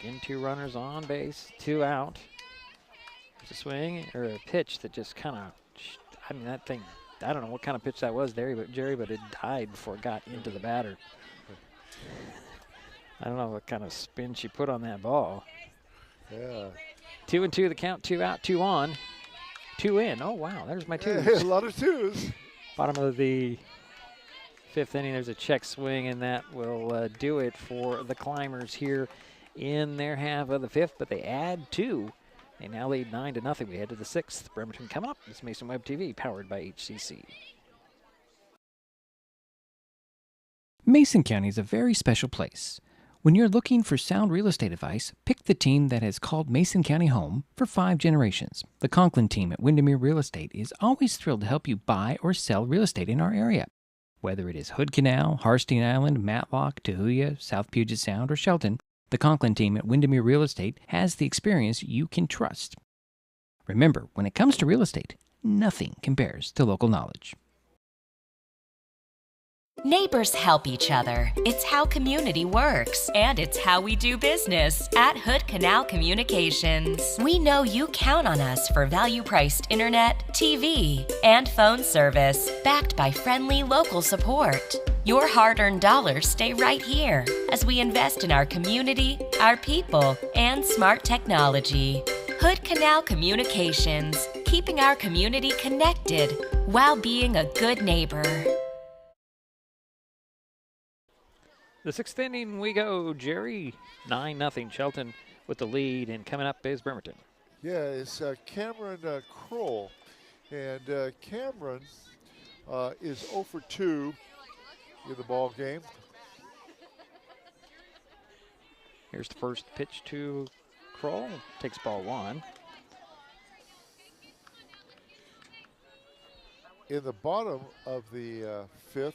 Again, 2 runners on base, 2 out. There's a swing or a pitch that just kind of, I mean, that thing, I don't know what kind of pitch that was, Jerry, but it died before it got into the batter. I don't know what kind of spin she put on that ball. Yeah. 2-2 the count, 2 out, 2 on, 2 in. Oh, wow, there's my 2s. A lot of 2s. Bottom of the 5th inning, there's a check swing, and that will do it for the Climbers here in their half of the 5th, but they add 2. They now lead 9-0. We head to the 6th. Bremerton coming up. It's Mason Web TV, powered by HCC. Mason County is a very special place. When you're looking for sound real estate advice, pick the team that has called Mason County home for 5 generations. The Conklin team at Windermere Real Estate is always thrilled to help you buy or sell real estate in our area. Whether it is Hood Canal, Harstein Island, Matlock, Tahuya, South Puget Sound, or Shelton, the Conklin team at Windermere Real Estate has the experience you can trust. Remember, when it comes to real estate, nothing compares to local knowledge. Neighbors help each other. It's how community works, and it's how we do business at Hood Canal Communications. We know you count on us for value-priced internet, TV, and phone service, backed by friendly local support. Your hard-earned dollars stay right here as we invest in our community, our people, and smart technology. Hood Canal Communications, keeping our community connected while being a good neighbor. The 6th inning we go, Jerry. 9-0 Shelton with the lead, and coming up is Bremerton. Yeah, it's Cameron Kroll. And Cameron is 0 for 2 in the ball game. Here's the first pitch to Kroll. Takes ball 1. In the bottom of the 5th,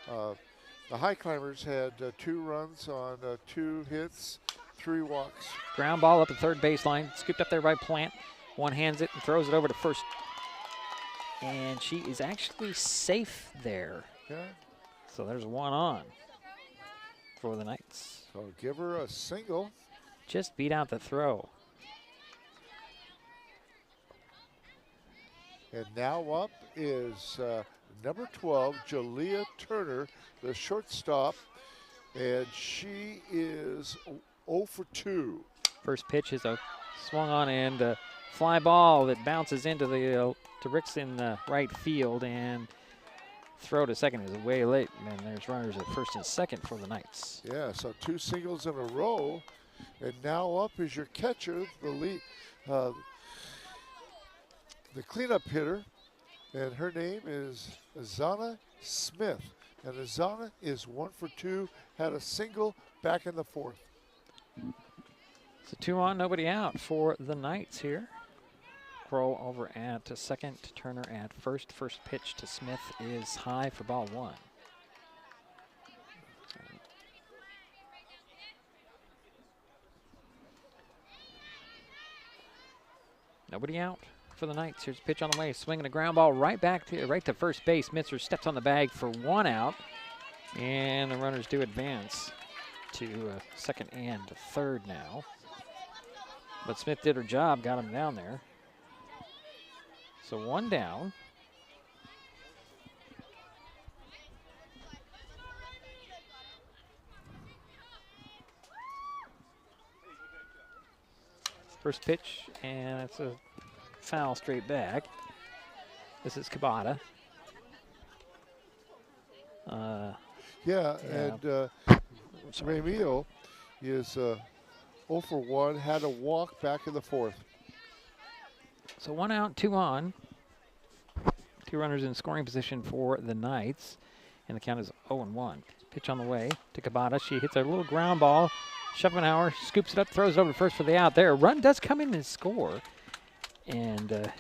the Highclimbers had 2 runs on 2 hits, 3 walks. Ground ball up the third baseline. Scooped up there by Plant. One hands it and throws it over to first. And she is actually safe there. Yeah. So there's 1 on for the Knights. So give her a single. Just beat out the throw. And now up is number 12, Jalea Turner, the shortstop. And she is 0 for 2. First pitch is a swung on and fly ball that bounces into the to Ricks in the right field, and throw to second is way late. And there's runners at first and second for the Knights. Yeah, so 2 singles in a row. And now up is your catcher, the cleanup hitter, and her name is Azana Smith. And Azana is 1 for 2, had a single back in the 4th. So 2 on, nobody out for the Knights here. Kroll over at second, Turner at first. First pitch to Smith is high for ball 1. Nobody out for the Knights. Here's a pitch on the way, swinging a ground ball right to first base. Mitzer steps on the bag for 1 out, and the runners do advance to second and third now. But Smith did her job, got him down there. So 1 down. First pitch, and it's a foul straight back. This is Kabata. And Ramil is 0 for 1, had a walk back in the 4th. So 1 out, 2 on. 2 runners in scoring position for the Knights, and the count is 0-1. Pitch on the way to Kabata. She hits a little ground ball. Schopenhauer scoops it up, throws it over first for the out there. Run does come in and score. And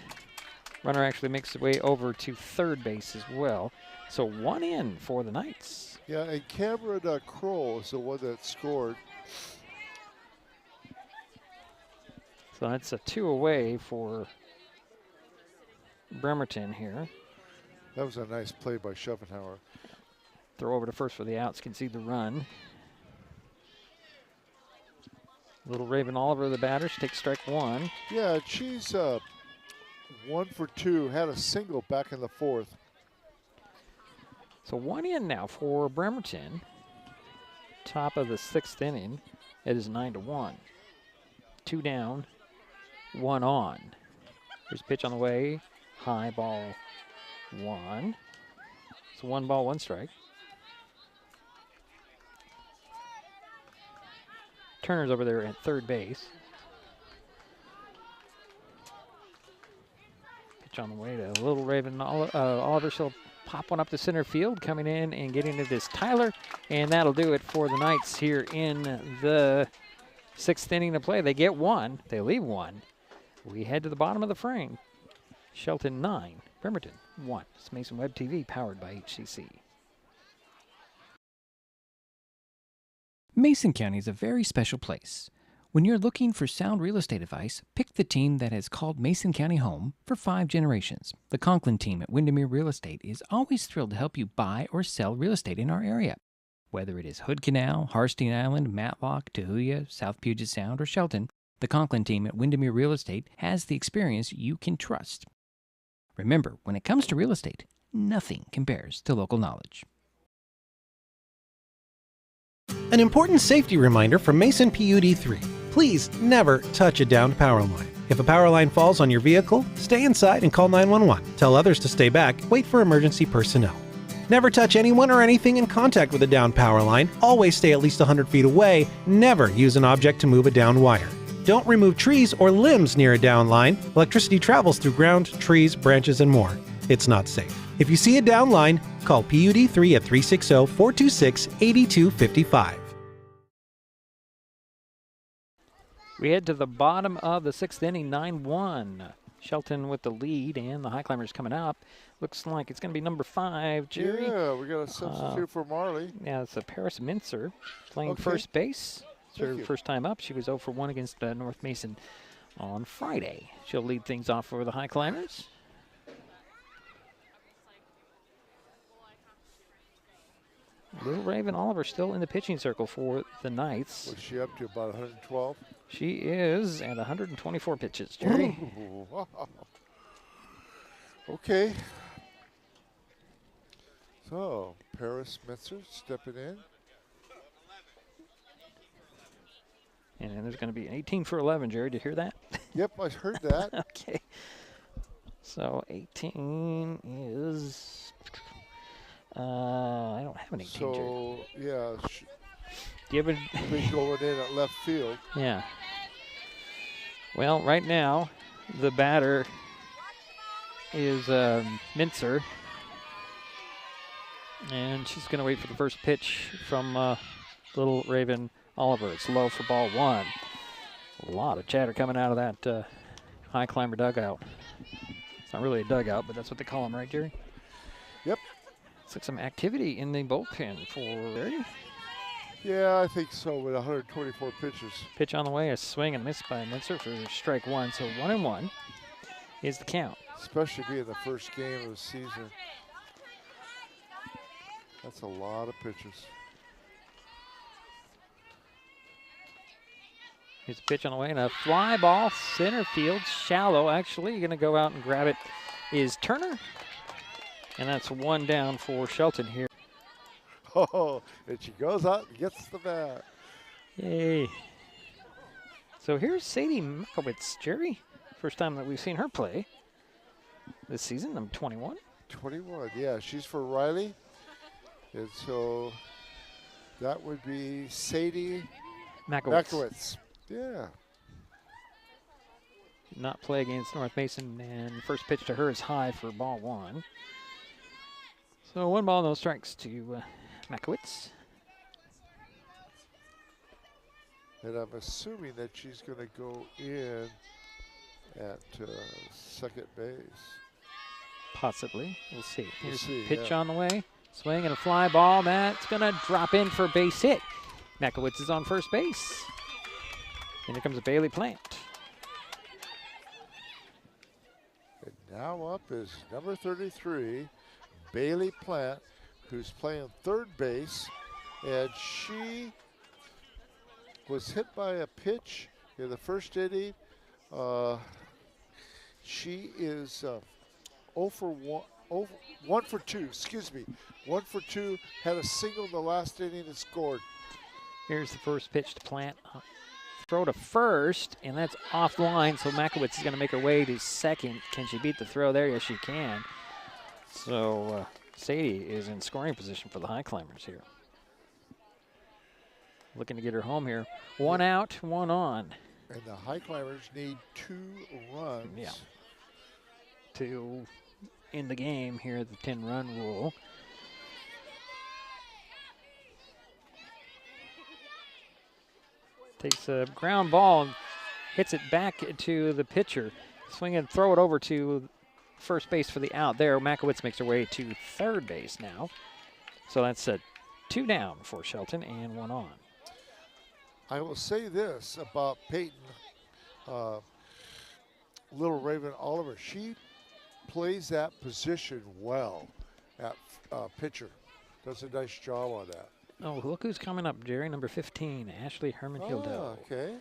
runner actually makes his way over to third base as well. So 1 in for the Knights. Yeah, and Cameron Kroll is the one that scored. So that's a 2 away for Bremerton here. That was a nice play by Schopenhauer. Throw over to first for the outs, concede the run. Little Raven Oliver, the batter, she takes strike 1. Yeah, she's 1 for 2, had a single back in the 4th. So 1 in now for Bremerton. Top of the 6th inning. It is 9-1. 2 down, 1 on. Here's a pitch on the way. High ball 1. It's 1 ball, 1 strike. Turner's over there at third base. Pitch on the way to Little Raven Oliver. She'll pop one up to center field. Coming in and getting it is Tyler. And that'll do it for the Knights here in the 6th inning of play. They get 1. They leave 1. We head to the bottom of the frame. Shelton 9, Bremerton 1. It's Mason Web TV powered by HCC. Mason County is a very special place. When you're looking for sound real estate advice, pick the team that has called Mason County home for 5 generations. The Conklin team at Windermere Real Estate is always thrilled to help you buy or sell real estate in our area. Whether it is Hood Canal, Harstein Island, Matlock, Tahuya, South Puget Sound, or Shelton, the Conklin team at Windermere Real Estate has the experience you can trust. Remember, when it comes to real estate, nothing compares to local knowledge. An important safety reminder from Mason PUD 3. Please never touch a downed power line. If a power line falls on your vehicle, stay inside and call 911. Tell others to stay back. Wait for emergency personnel. Never touch anyone or anything in contact with a downed power line. Always stay at least 100 feet away. Never use an object to move a downed wire. Don't remove trees or limbs near a downed line. Electricity travels through ground, trees, branches, and more. It's not safe. If you see a down line, call PUD3 at 360-426-8255. We head to the bottom of the 6th inning, 9-1. Shelton with the lead, and the Highclimbers coming up. Looks like it's going to be number 5, Jerry. Yeah, we got a substitute for Marley. Yeah, it's a Paris Mincer playing first base. It's her first time up. She was 0 for 1 against North Mason on Friday. She'll lead things off for the Highclimbers. Little Raven Oliver still in the pitching circle for the Knights. What's she up to, about 112? She is at 124 pitches, Jerry. Wow. Okay. So, Paris Mincer stepping in. And then there's going to be an 18 for 11, Jerry. Did you hear that? Yep, I heard that. Okay. So 18 is, I don't have an 18, Jerry. So, yeah, Do you have a, been going in at left field. yeah. Well, right now, the batter is Mincer. And she's going to wait for the first pitch from Little Raven Oliver. It's low for ball 1. A lot of chatter coming out of that Highclimber dugout. It's not really a dugout, but that's what they call them, right, Jerry? Yep. Looks like some activity in the bullpen for Jerry. Yeah, I think so, with 124 pitches. Pitch on the way, a swing and miss by Mincer for strike 1. So 1-1 is the count. Especially being the first game of the season. That's a lot of pitches. Here's a pitch on the way and a fly ball, center field, shallow. Actually, going to go out and grab it is Turner. And that's 1 down for Shelton here. Oh, and she goes out and gets the bat. Yay. So here's Sadie Makowitz, Jerry. First time that we've seen her play this season, number 21. 21, yeah, she's for Riley. And so that would be Sadie Makowitz. Yeah. Did not play against North Mason, and first pitch to her is high for ball 1. So 1 ball, no strikes to Makowitz. And I'm assuming that she's going to go in at second base. Possibly. We'll see. Here's see, a pitch yeah. on the way. Swing and a fly ball. That's going to drop in for a base hit. Makowitz is on first base. And here comes a Bailey Plant. And now up is number 33, Bailey Plant, who's playing third base. And she was hit by a pitch in the first inning. She is 0 for 1. 1 for 2, excuse me. 1 for 2, had a single in the last inning and scored. Here's the first pitch to Plant. Throw to first, and that's off the line, so Makowitz is going to make her way to second. Can she beat the throw there? Yes, she can. So Sadie is in scoring position for the Highclimbers here. Looking to get her home here. 1 out, 1 on. And the Highclimbers need 2 runs. Yeah. To end the game here, the 10-run rule. Takes a ground ball and hits it back to the pitcher. Swing and throw it over to first base for the out there. Makowitz makes her way to third base now. So that's a 2 down for Shelton and 1 on. I will say this about Peyton, Little Raven Oliver. She plays that position well at pitcher. Does a nice job on that. Oh, look who's coming up, Jerry, number 15, Ashley Herman-Hildo. Okay.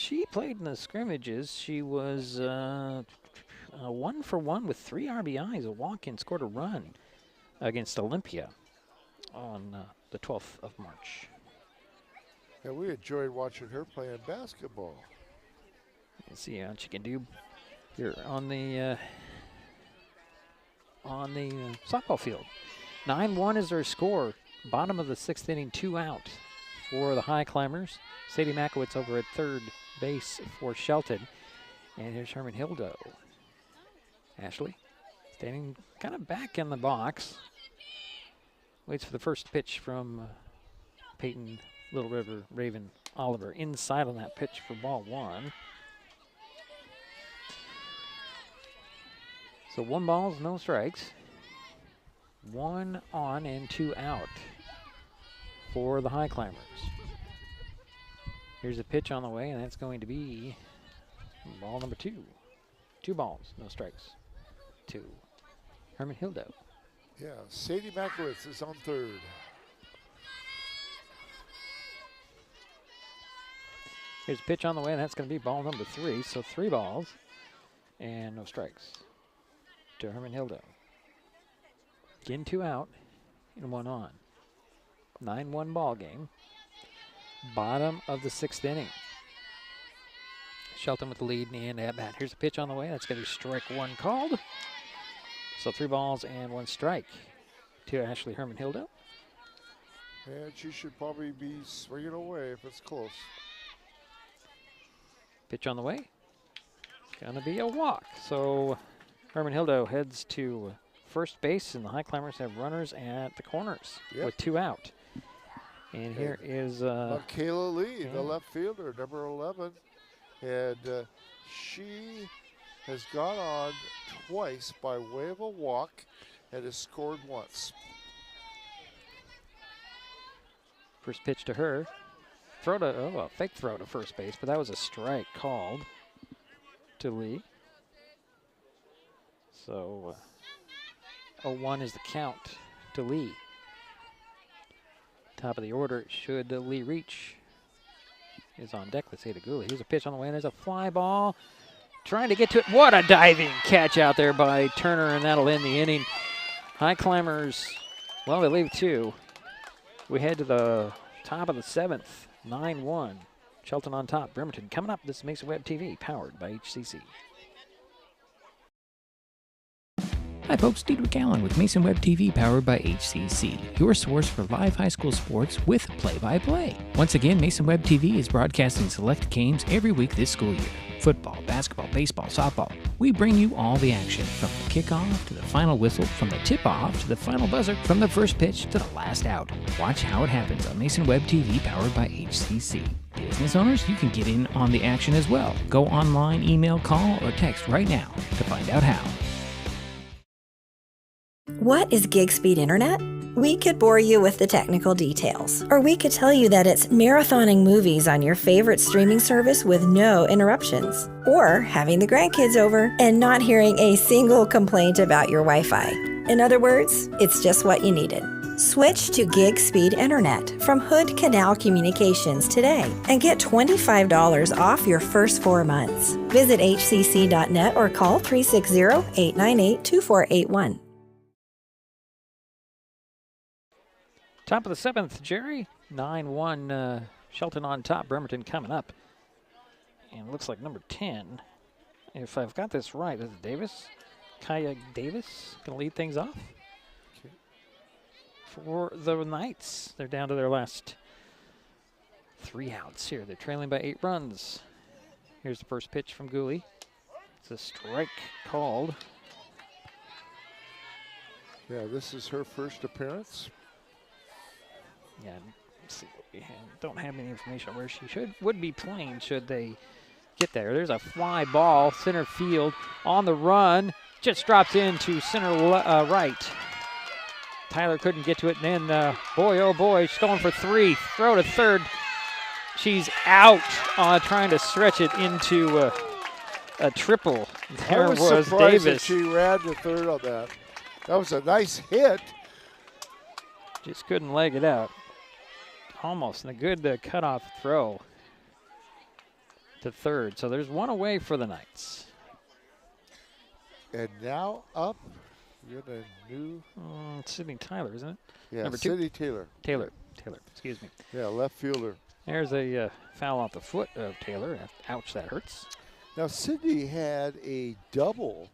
She played in the scrimmages. She was 1 for 1 with 3 RBIs, a walk-in, scored a run against Olympia on the 12th of March. And we enjoyed watching her playing basketball. Let's see how she can do here on the softball field. 9-1 is her score. Bottom of the 6th inning, 2 out for the Highclimbers. Sadie Makowitz over at third base for Shelton. And here's Herman-Hildo. Ashley. Standing kind of back in the box. Waits for the first pitch from Peyton Little River Raven Oliver. Inside on that pitch for ball 1. So 1 ball, no strikes. 1 on and 2 out for the Highclimbers. Here's a pitch on the way, and that's going to be ball number 2. 2 balls, no strikes. 2. Herman Hildo. Yeah, Sadie Makowitz is on third. Here's a pitch on the way, and that's going to be ball number 3. So 3 balls and no strikes to Herman Hildo. Again, 2 out and 1 on. 9-1 ball game. Bottom of the 6th inning. Shelton with the lead and at bat. Here's a pitch on the way. That's going to be strike 1 called. So 3 balls and 1 strike to Ashley Herman Hildo. And she should probably be swinging away if it's close. Pitch on the way. It's going to be a walk. So Herman Hildo heads to first base, and the Highclimbers have runners at the corners with 2 out. And here is Michaela Lee, the left fielder, number 11. And she has gone on twice by way of a walk and has scored once. First pitch to her. A fake throw to first base, but that was a strike called to Lee. So 0-1 is the count to Lee. Top of the order, should Lee reach, is on deck. Let's say to Gooley. Here's a pitch on the way, and there's a fly ball. Trying to get to it. What a diving catch out there by Turner, and that'll end the inning. Highclimbers, well, they leave 2. We head to the top of the 7th, 9-1. Shelton on top. Bremerton coming up. This is Mason Web TV, powered by HCC. Hi folks, Diedrich Allen with Mason Web TV powered by HCC, your source for live high school sports with play-by-play. Once again, Mason Web TV is broadcasting select games every week this school year. Football, basketball, baseball, softball. We bring you all the action, from the kickoff to the final whistle, from the tip-off to the final buzzer, from the first pitch to the last out. Watch how it happens on Mason Web TV powered by HCC. Business owners, you can get in on the action as well. Go online, email, call, or text right now to find out how. What is gig speed internet? We could bore you with the technical details, or we could tell you that it's marathoning movies on your favorite streaming service with no interruptions, or having the grandkids over and not hearing a single complaint about your Wi-Fi. In other words, it's just what you needed. Switch to gig speed internet from Hood Canal Communications today and get $25 off your first 4 months. Visit hcc.net or call 360-898-2481. Top of the 7th, Jerry. 9-1, Shelton on top. Bremerton coming up. And it looks like number 10, if I've got this right, is it Davis? Kaya Davis going to lead things off for the Knights. They're down to their last 3 outs here. They're trailing by 8 runs. Here's the first pitch from Gooley. It's a strike called. Yeah, this is her first appearance. Yeah, let's see what we have. Don't have any information on where she would be playing should they get there. There's a fly ball, center field, on the run. Just drops into center right. Tyler couldn't get to it, and then, boy, oh boy, she's going for 3. Throw to third. She's out trying to stretch it into a triple. There was surprised Davis. that she ran to third on that. That was a nice hit. Just couldn't leg it out. Almost, and a good cutoff throw to third. So there's 1 away for the Knights. And now up, we got a new... Sydney Tyler, isn't it? Yeah, Number 2. Sydney Taylor. Taylor, excuse me. Yeah, left fielder. There's a foul off the foot of Taylor. Ouch, that hurts. Now, Sydney had a double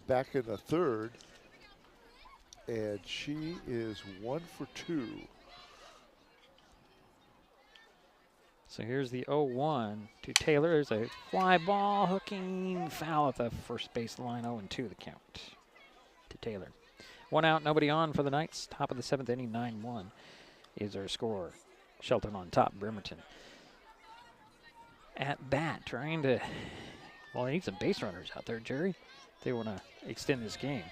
back in the 3rd, and she is 1 for 2. So here's the 0-1 to Taylor. There's a fly ball, hooking foul at the first base line. 0-2 the count. to Taylor. 1 out, nobody on for the Knights. Top of the 7th inning, 9-1 is our score. Shelton on top, Bremerton. At bat, trying to, well, they need some base runners out there, Jerry. If they want to extend this game.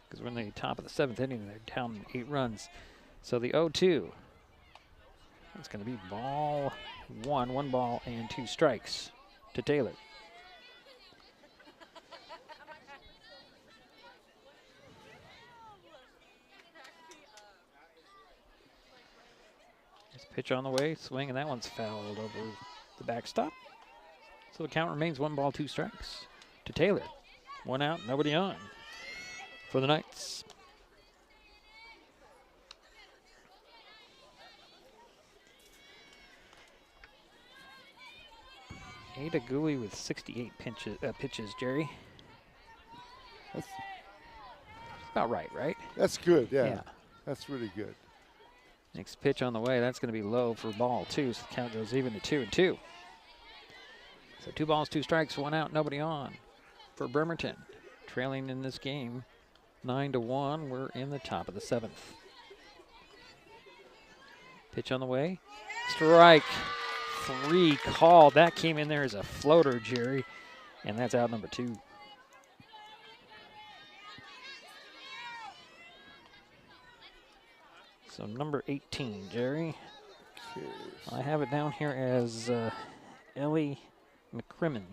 Because when they top of the 7th inning, they're down 8 runs. So the 0-2. It's going to be ball 1 ball and 2 strikes to Taylor. Pitch on the way, swing, and that one's fouled over the backstop. So the count remains 1 ball, 2 strikes to Taylor. 1 out, nobody on for the Knights. Ada Gouey with 68 pitches, Jerry. That's about right? That's good, yeah. That's really good. Next pitch on the way, that's going to be low for ball 2, so the count goes even to 2-2. So 2 balls, 2 strikes, 1 out, nobody on for Bremerton. Trailing in this game 9-1. We're in the top of the 7th. Pitch on the way. Strike 3 called. That came in there as a floater, Jerry, and that's out number 2. So number 18, Jerry. Okay. I have it down here as Ellie McCrimmon.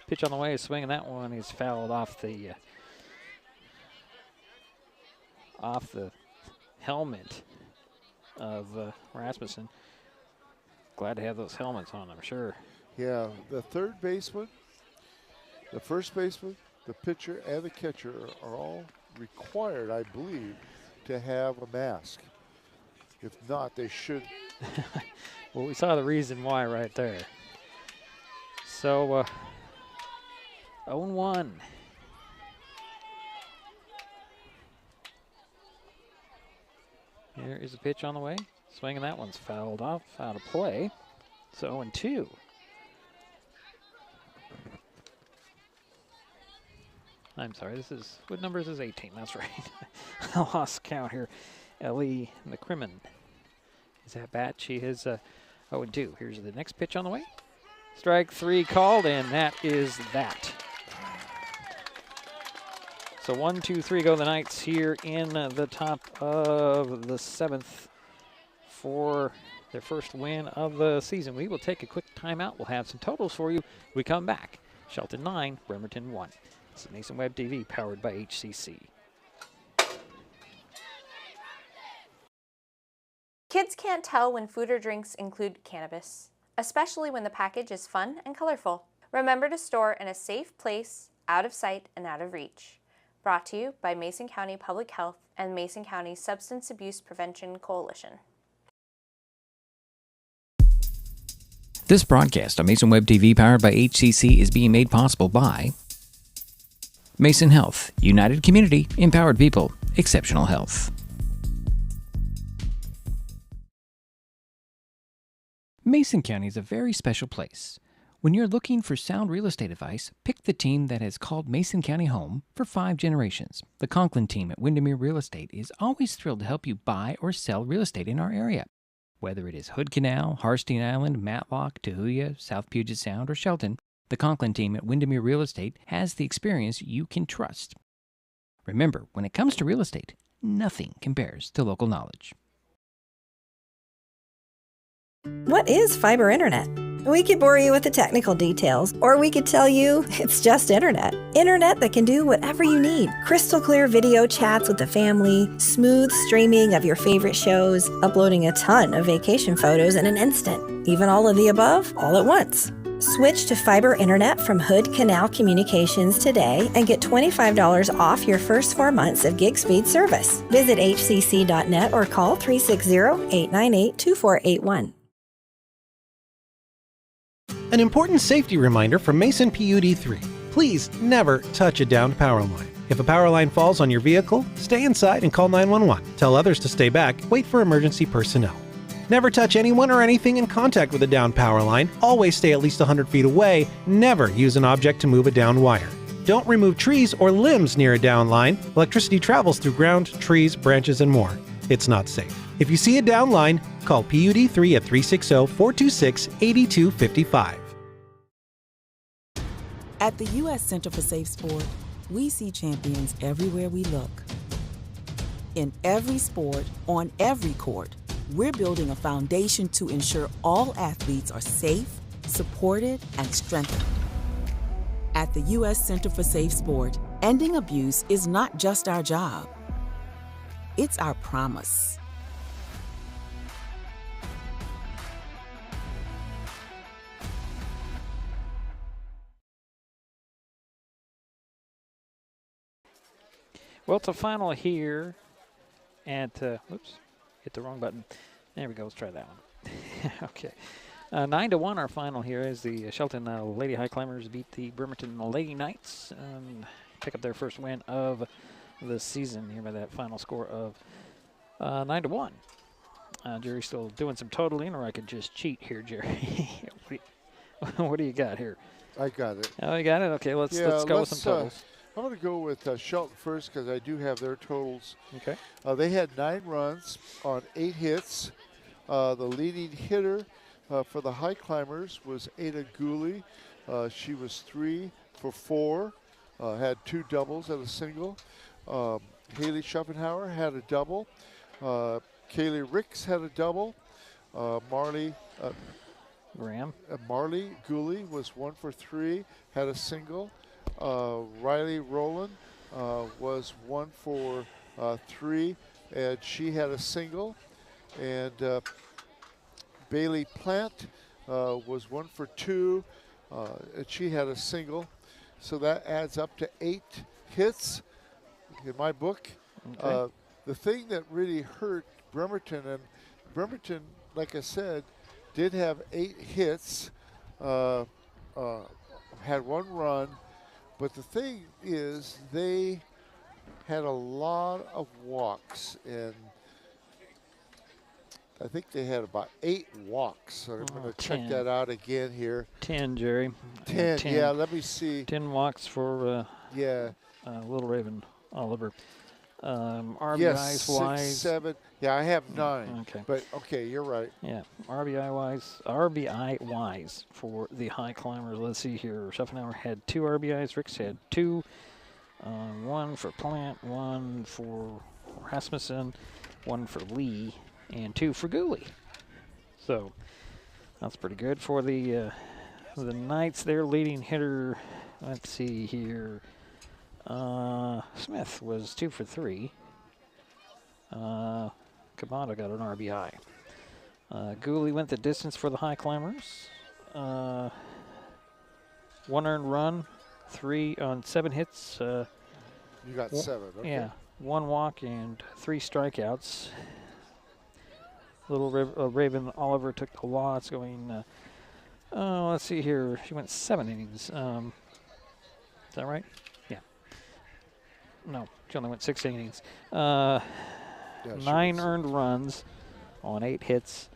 Pitch on the way, swing, and that one is fouled off the helmet of Rasmussen. Glad to have those helmets on, I'm sure. Yeah, the third baseman, the first baseman, the pitcher, and the catcher are all required, I believe, to have a mask. If not, they should. Well, we saw the reason why right there. So, 0-1. Here is a pitch on the way. Swing, and that one's fouled off, out of play. So 0-2. I'm sorry, this is, what number is this? 18, that's right. I lost count here. Ellie McCrimmon is at bat. She is 0-2. Here's the next pitch on the way. Strike 3 called, and that is that. So 1, 2, 3 go the Knights here in the top of the 7th for their first win of the season. We will take a quick timeout. We'll have some totals for you. We come back. Shelton 9, Bremerton 1. This is Mason Web TV, powered by HCC. Kids can't tell when food or drinks include cannabis, especially when the package is fun and colorful. Remember to store in a safe place, out of sight and out of reach. Brought to you by Mason County Public Health and Mason County Substance Abuse Prevention Coalition. This broadcast on Mason Web TV, powered by HCC, is being made possible by Mason Health, United Community, Empowered People, Exceptional Health. Mason County is a very special place. When you're looking for sound real estate advice, pick the team that has called Mason County home for 5 generations. The Conklin team at Windermere Real Estate is always thrilled to help you buy or sell real estate in our area. Whether it is Hood Canal, Harstein Island, Matlock, Tahuya, South Puget Sound, or Shelton, the Conklin team at Windermere Real Estate has the experience you can trust. Remember, when it comes to real estate, nothing compares to local knowledge. What is fiber internet? We could bore you with the technical details, or we could tell you it's just internet. Internet that can do whatever you need. Crystal clear video chats with the family, smooth streaming of your favorite shows, uploading a ton of vacation photos in an instant. Even all of the above, all at once. Switch to fiber internet from Hood Canal Communications today and get $25 off your first 4 months of gig speed service. Visit hcc.net or call 360-898-2481. An important safety reminder from Mason PUD 3. Please never touch a downed power line. If a power line falls on your vehicle, stay inside and call 911. Tell others to stay back. Wait for emergency personnel. Never touch anyone or anything in contact with a downed power line. Always stay at least 100 feet away. Never use an object to move a downed wire. Don't remove trees or limbs near a down line. Electricity travels through ground, trees, branches, and more. It's not safe. If you see a down line, call PUD3 at 360-426-8255. At the U.S. Center for Safe Sport, we see champions everywhere we look. In every sport, on every court, we're building a foundation to ensure all athletes are safe, supported, and strengthened. At the U.S. Center for Safe Sport, ending abuse is not just our job. It's our promise. Well, it's a final here at, oops, hit the wrong button. There we go, let's try that one. Okay. 9-1 our final here as the Shelton Lady Highclimbers beat the Bremerton Lady Knights. Pick up their first win of the season here by that final score of 9-1. Jerry's still doing some totaling, or I could just cheat here, Jerry. What do you got here? I got it. Oh, you got it? Okay, let's go with some totals. I'm going to go with Shelton first because I do have their totals. Okay. They had 9 runs on 8 hits. The leading hitter for the Highclimbers was Ada Gooley. She was 3 for 4, had 2 doubles and a single. Haley Schopenhauer had a double. Kaylee Ricks had a double. Marley Gooley was 1 for 3, had a single. Riley Rowland was 1 for 3, and she had a single. And Bailey Plant was 1 for 2, and she had a single. So that adds up to 8 hits in my book. Okay. The thing that really hurt Bremerton, and Bremerton, like I said, did have 8 hits, had 1 run, but the thing is they had a lot of walks, and I think they had about 8 walks. So I'm going to check that out again here. 10, Jerry. 10, yeah, let me see. 10 walks for Little Raven Oliver. RBIs yes, wise. 6, 7. Yeah, I have 9. Okay. But, okay, you're right. Yeah, RBI wise for the Highclimbers. Let's see here. Schopenhauer had 2 RBIs. Ricks had 2. 1 for Plant, 1 for Rasmussen, 1 for Lee, and 2 for Gooley. So that's pretty good for the Knights. Their leading hitter, let's see here. Smith was 2 for 3. Cabana got an RBI. Gooley went the distance for the Highclimbers. 1 earned run, 3 on 7 hits. You got 7, okay. Yeah, 1 walk and 3 strikeouts. Little Raven Oliver took the loss going, let's see here. She went 7 innings. Is that right? Yeah. No, she only went 6 innings. 9 earned runs on 8 hits,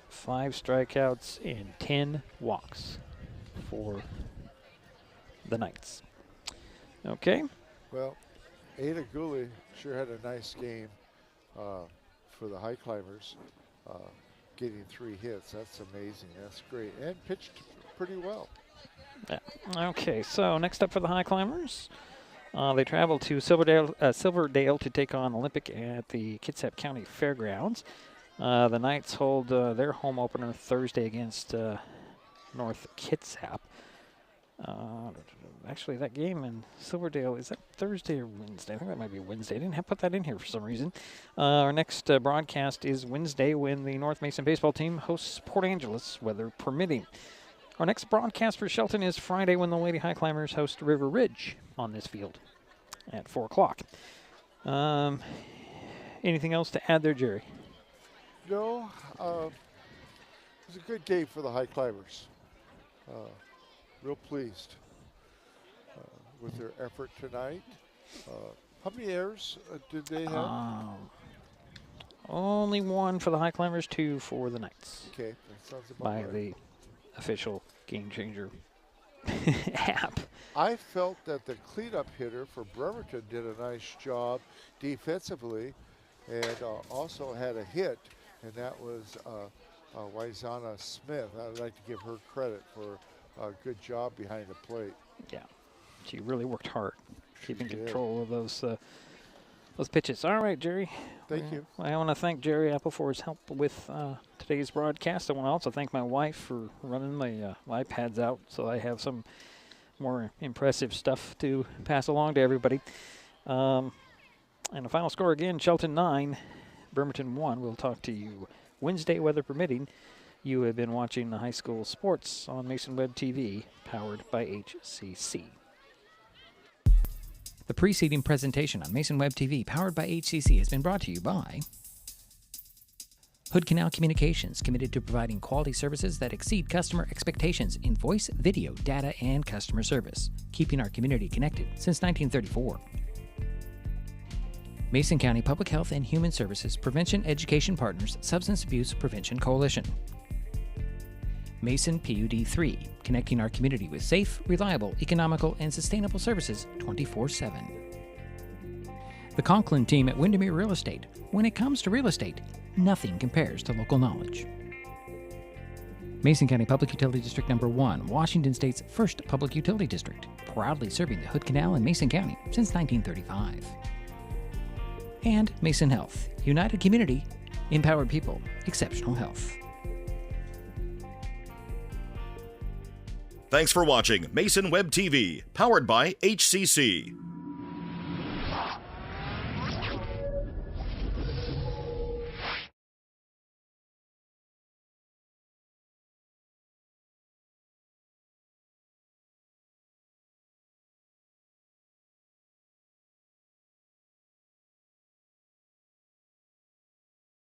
5 strikeouts, and 10 walks for the Knights. Okay. Well, Ada Gooley sure had a nice game for the Highclimbers, getting 3 hits. That's amazing. That's great. And pitched pretty well. Yeah. Okay, so next up for the Highclimbers, they travel to Silverdale to take on Olympic at the Kitsap County Fairgrounds. The Knights hold their home opener Thursday against North Kitsap. Actually, that game in Silverdale, is that Thursday or Wednesday? I think that might be Wednesday. I didn't put that in here for some reason. Our next broadcast is Wednesday when the North Mason baseball team hosts Port Angeles, weather permitting. Our next broadcast for Shelton is Friday when the Lady Highclimbers host River Ridge on this field at 4 o'clock. Anything else to add there, Jerry? No. It was a good day for the Highclimbers. Real pleased with their effort tonight. How many errors did they have? Only 1 for the Highclimbers, 2 for the Knights. Okay, that sounds about by right. the official game changer app. I felt that the cleanup hitter for Bremerton did a nice job defensively, and also had a hit, and that was Wyzana Smith. I'd like to give her credit for a good job behind the plate. Yeah, she really worked hard, keeping did. control of those pitches. All right, Jerry. Thank you. I want to thank Jerry Apple for his help with today's broadcast. I want to also thank my wife for running my iPads out so I have some more impressive stuff to pass along to everybody. And the final score again, Shelton 9, Bremerton 1. We'll talk to you Wednesday, weather permitting. You have been watching the high school sports on Mason Web TV, powered by HCC. The preceding presentation on Mason Web TV, powered by HCC, has been brought to you by Hood Canal Communications, committed to providing quality services that exceed customer expectations in voice, video, data, and customer service, keeping our community connected since 1934. Mason County Public Health and Human Services Prevention Education Partners Substance Abuse Prevention Coalition. Mason PUD 3, connecting our community with safe, reliable, economical, and sustainable services 24/7. The Conklin team at Windermere Real Estate. When it comes to real estate, nothing compares to local knowledge. Mason County Public Utility District Number 1, Washington State's first public utility district, proudly serving the Hood Canal in Mason County since 1935. And Mason Health, united community, empowered people, exceptional health. Thanks for watching Mason Web TV, powered by HCC.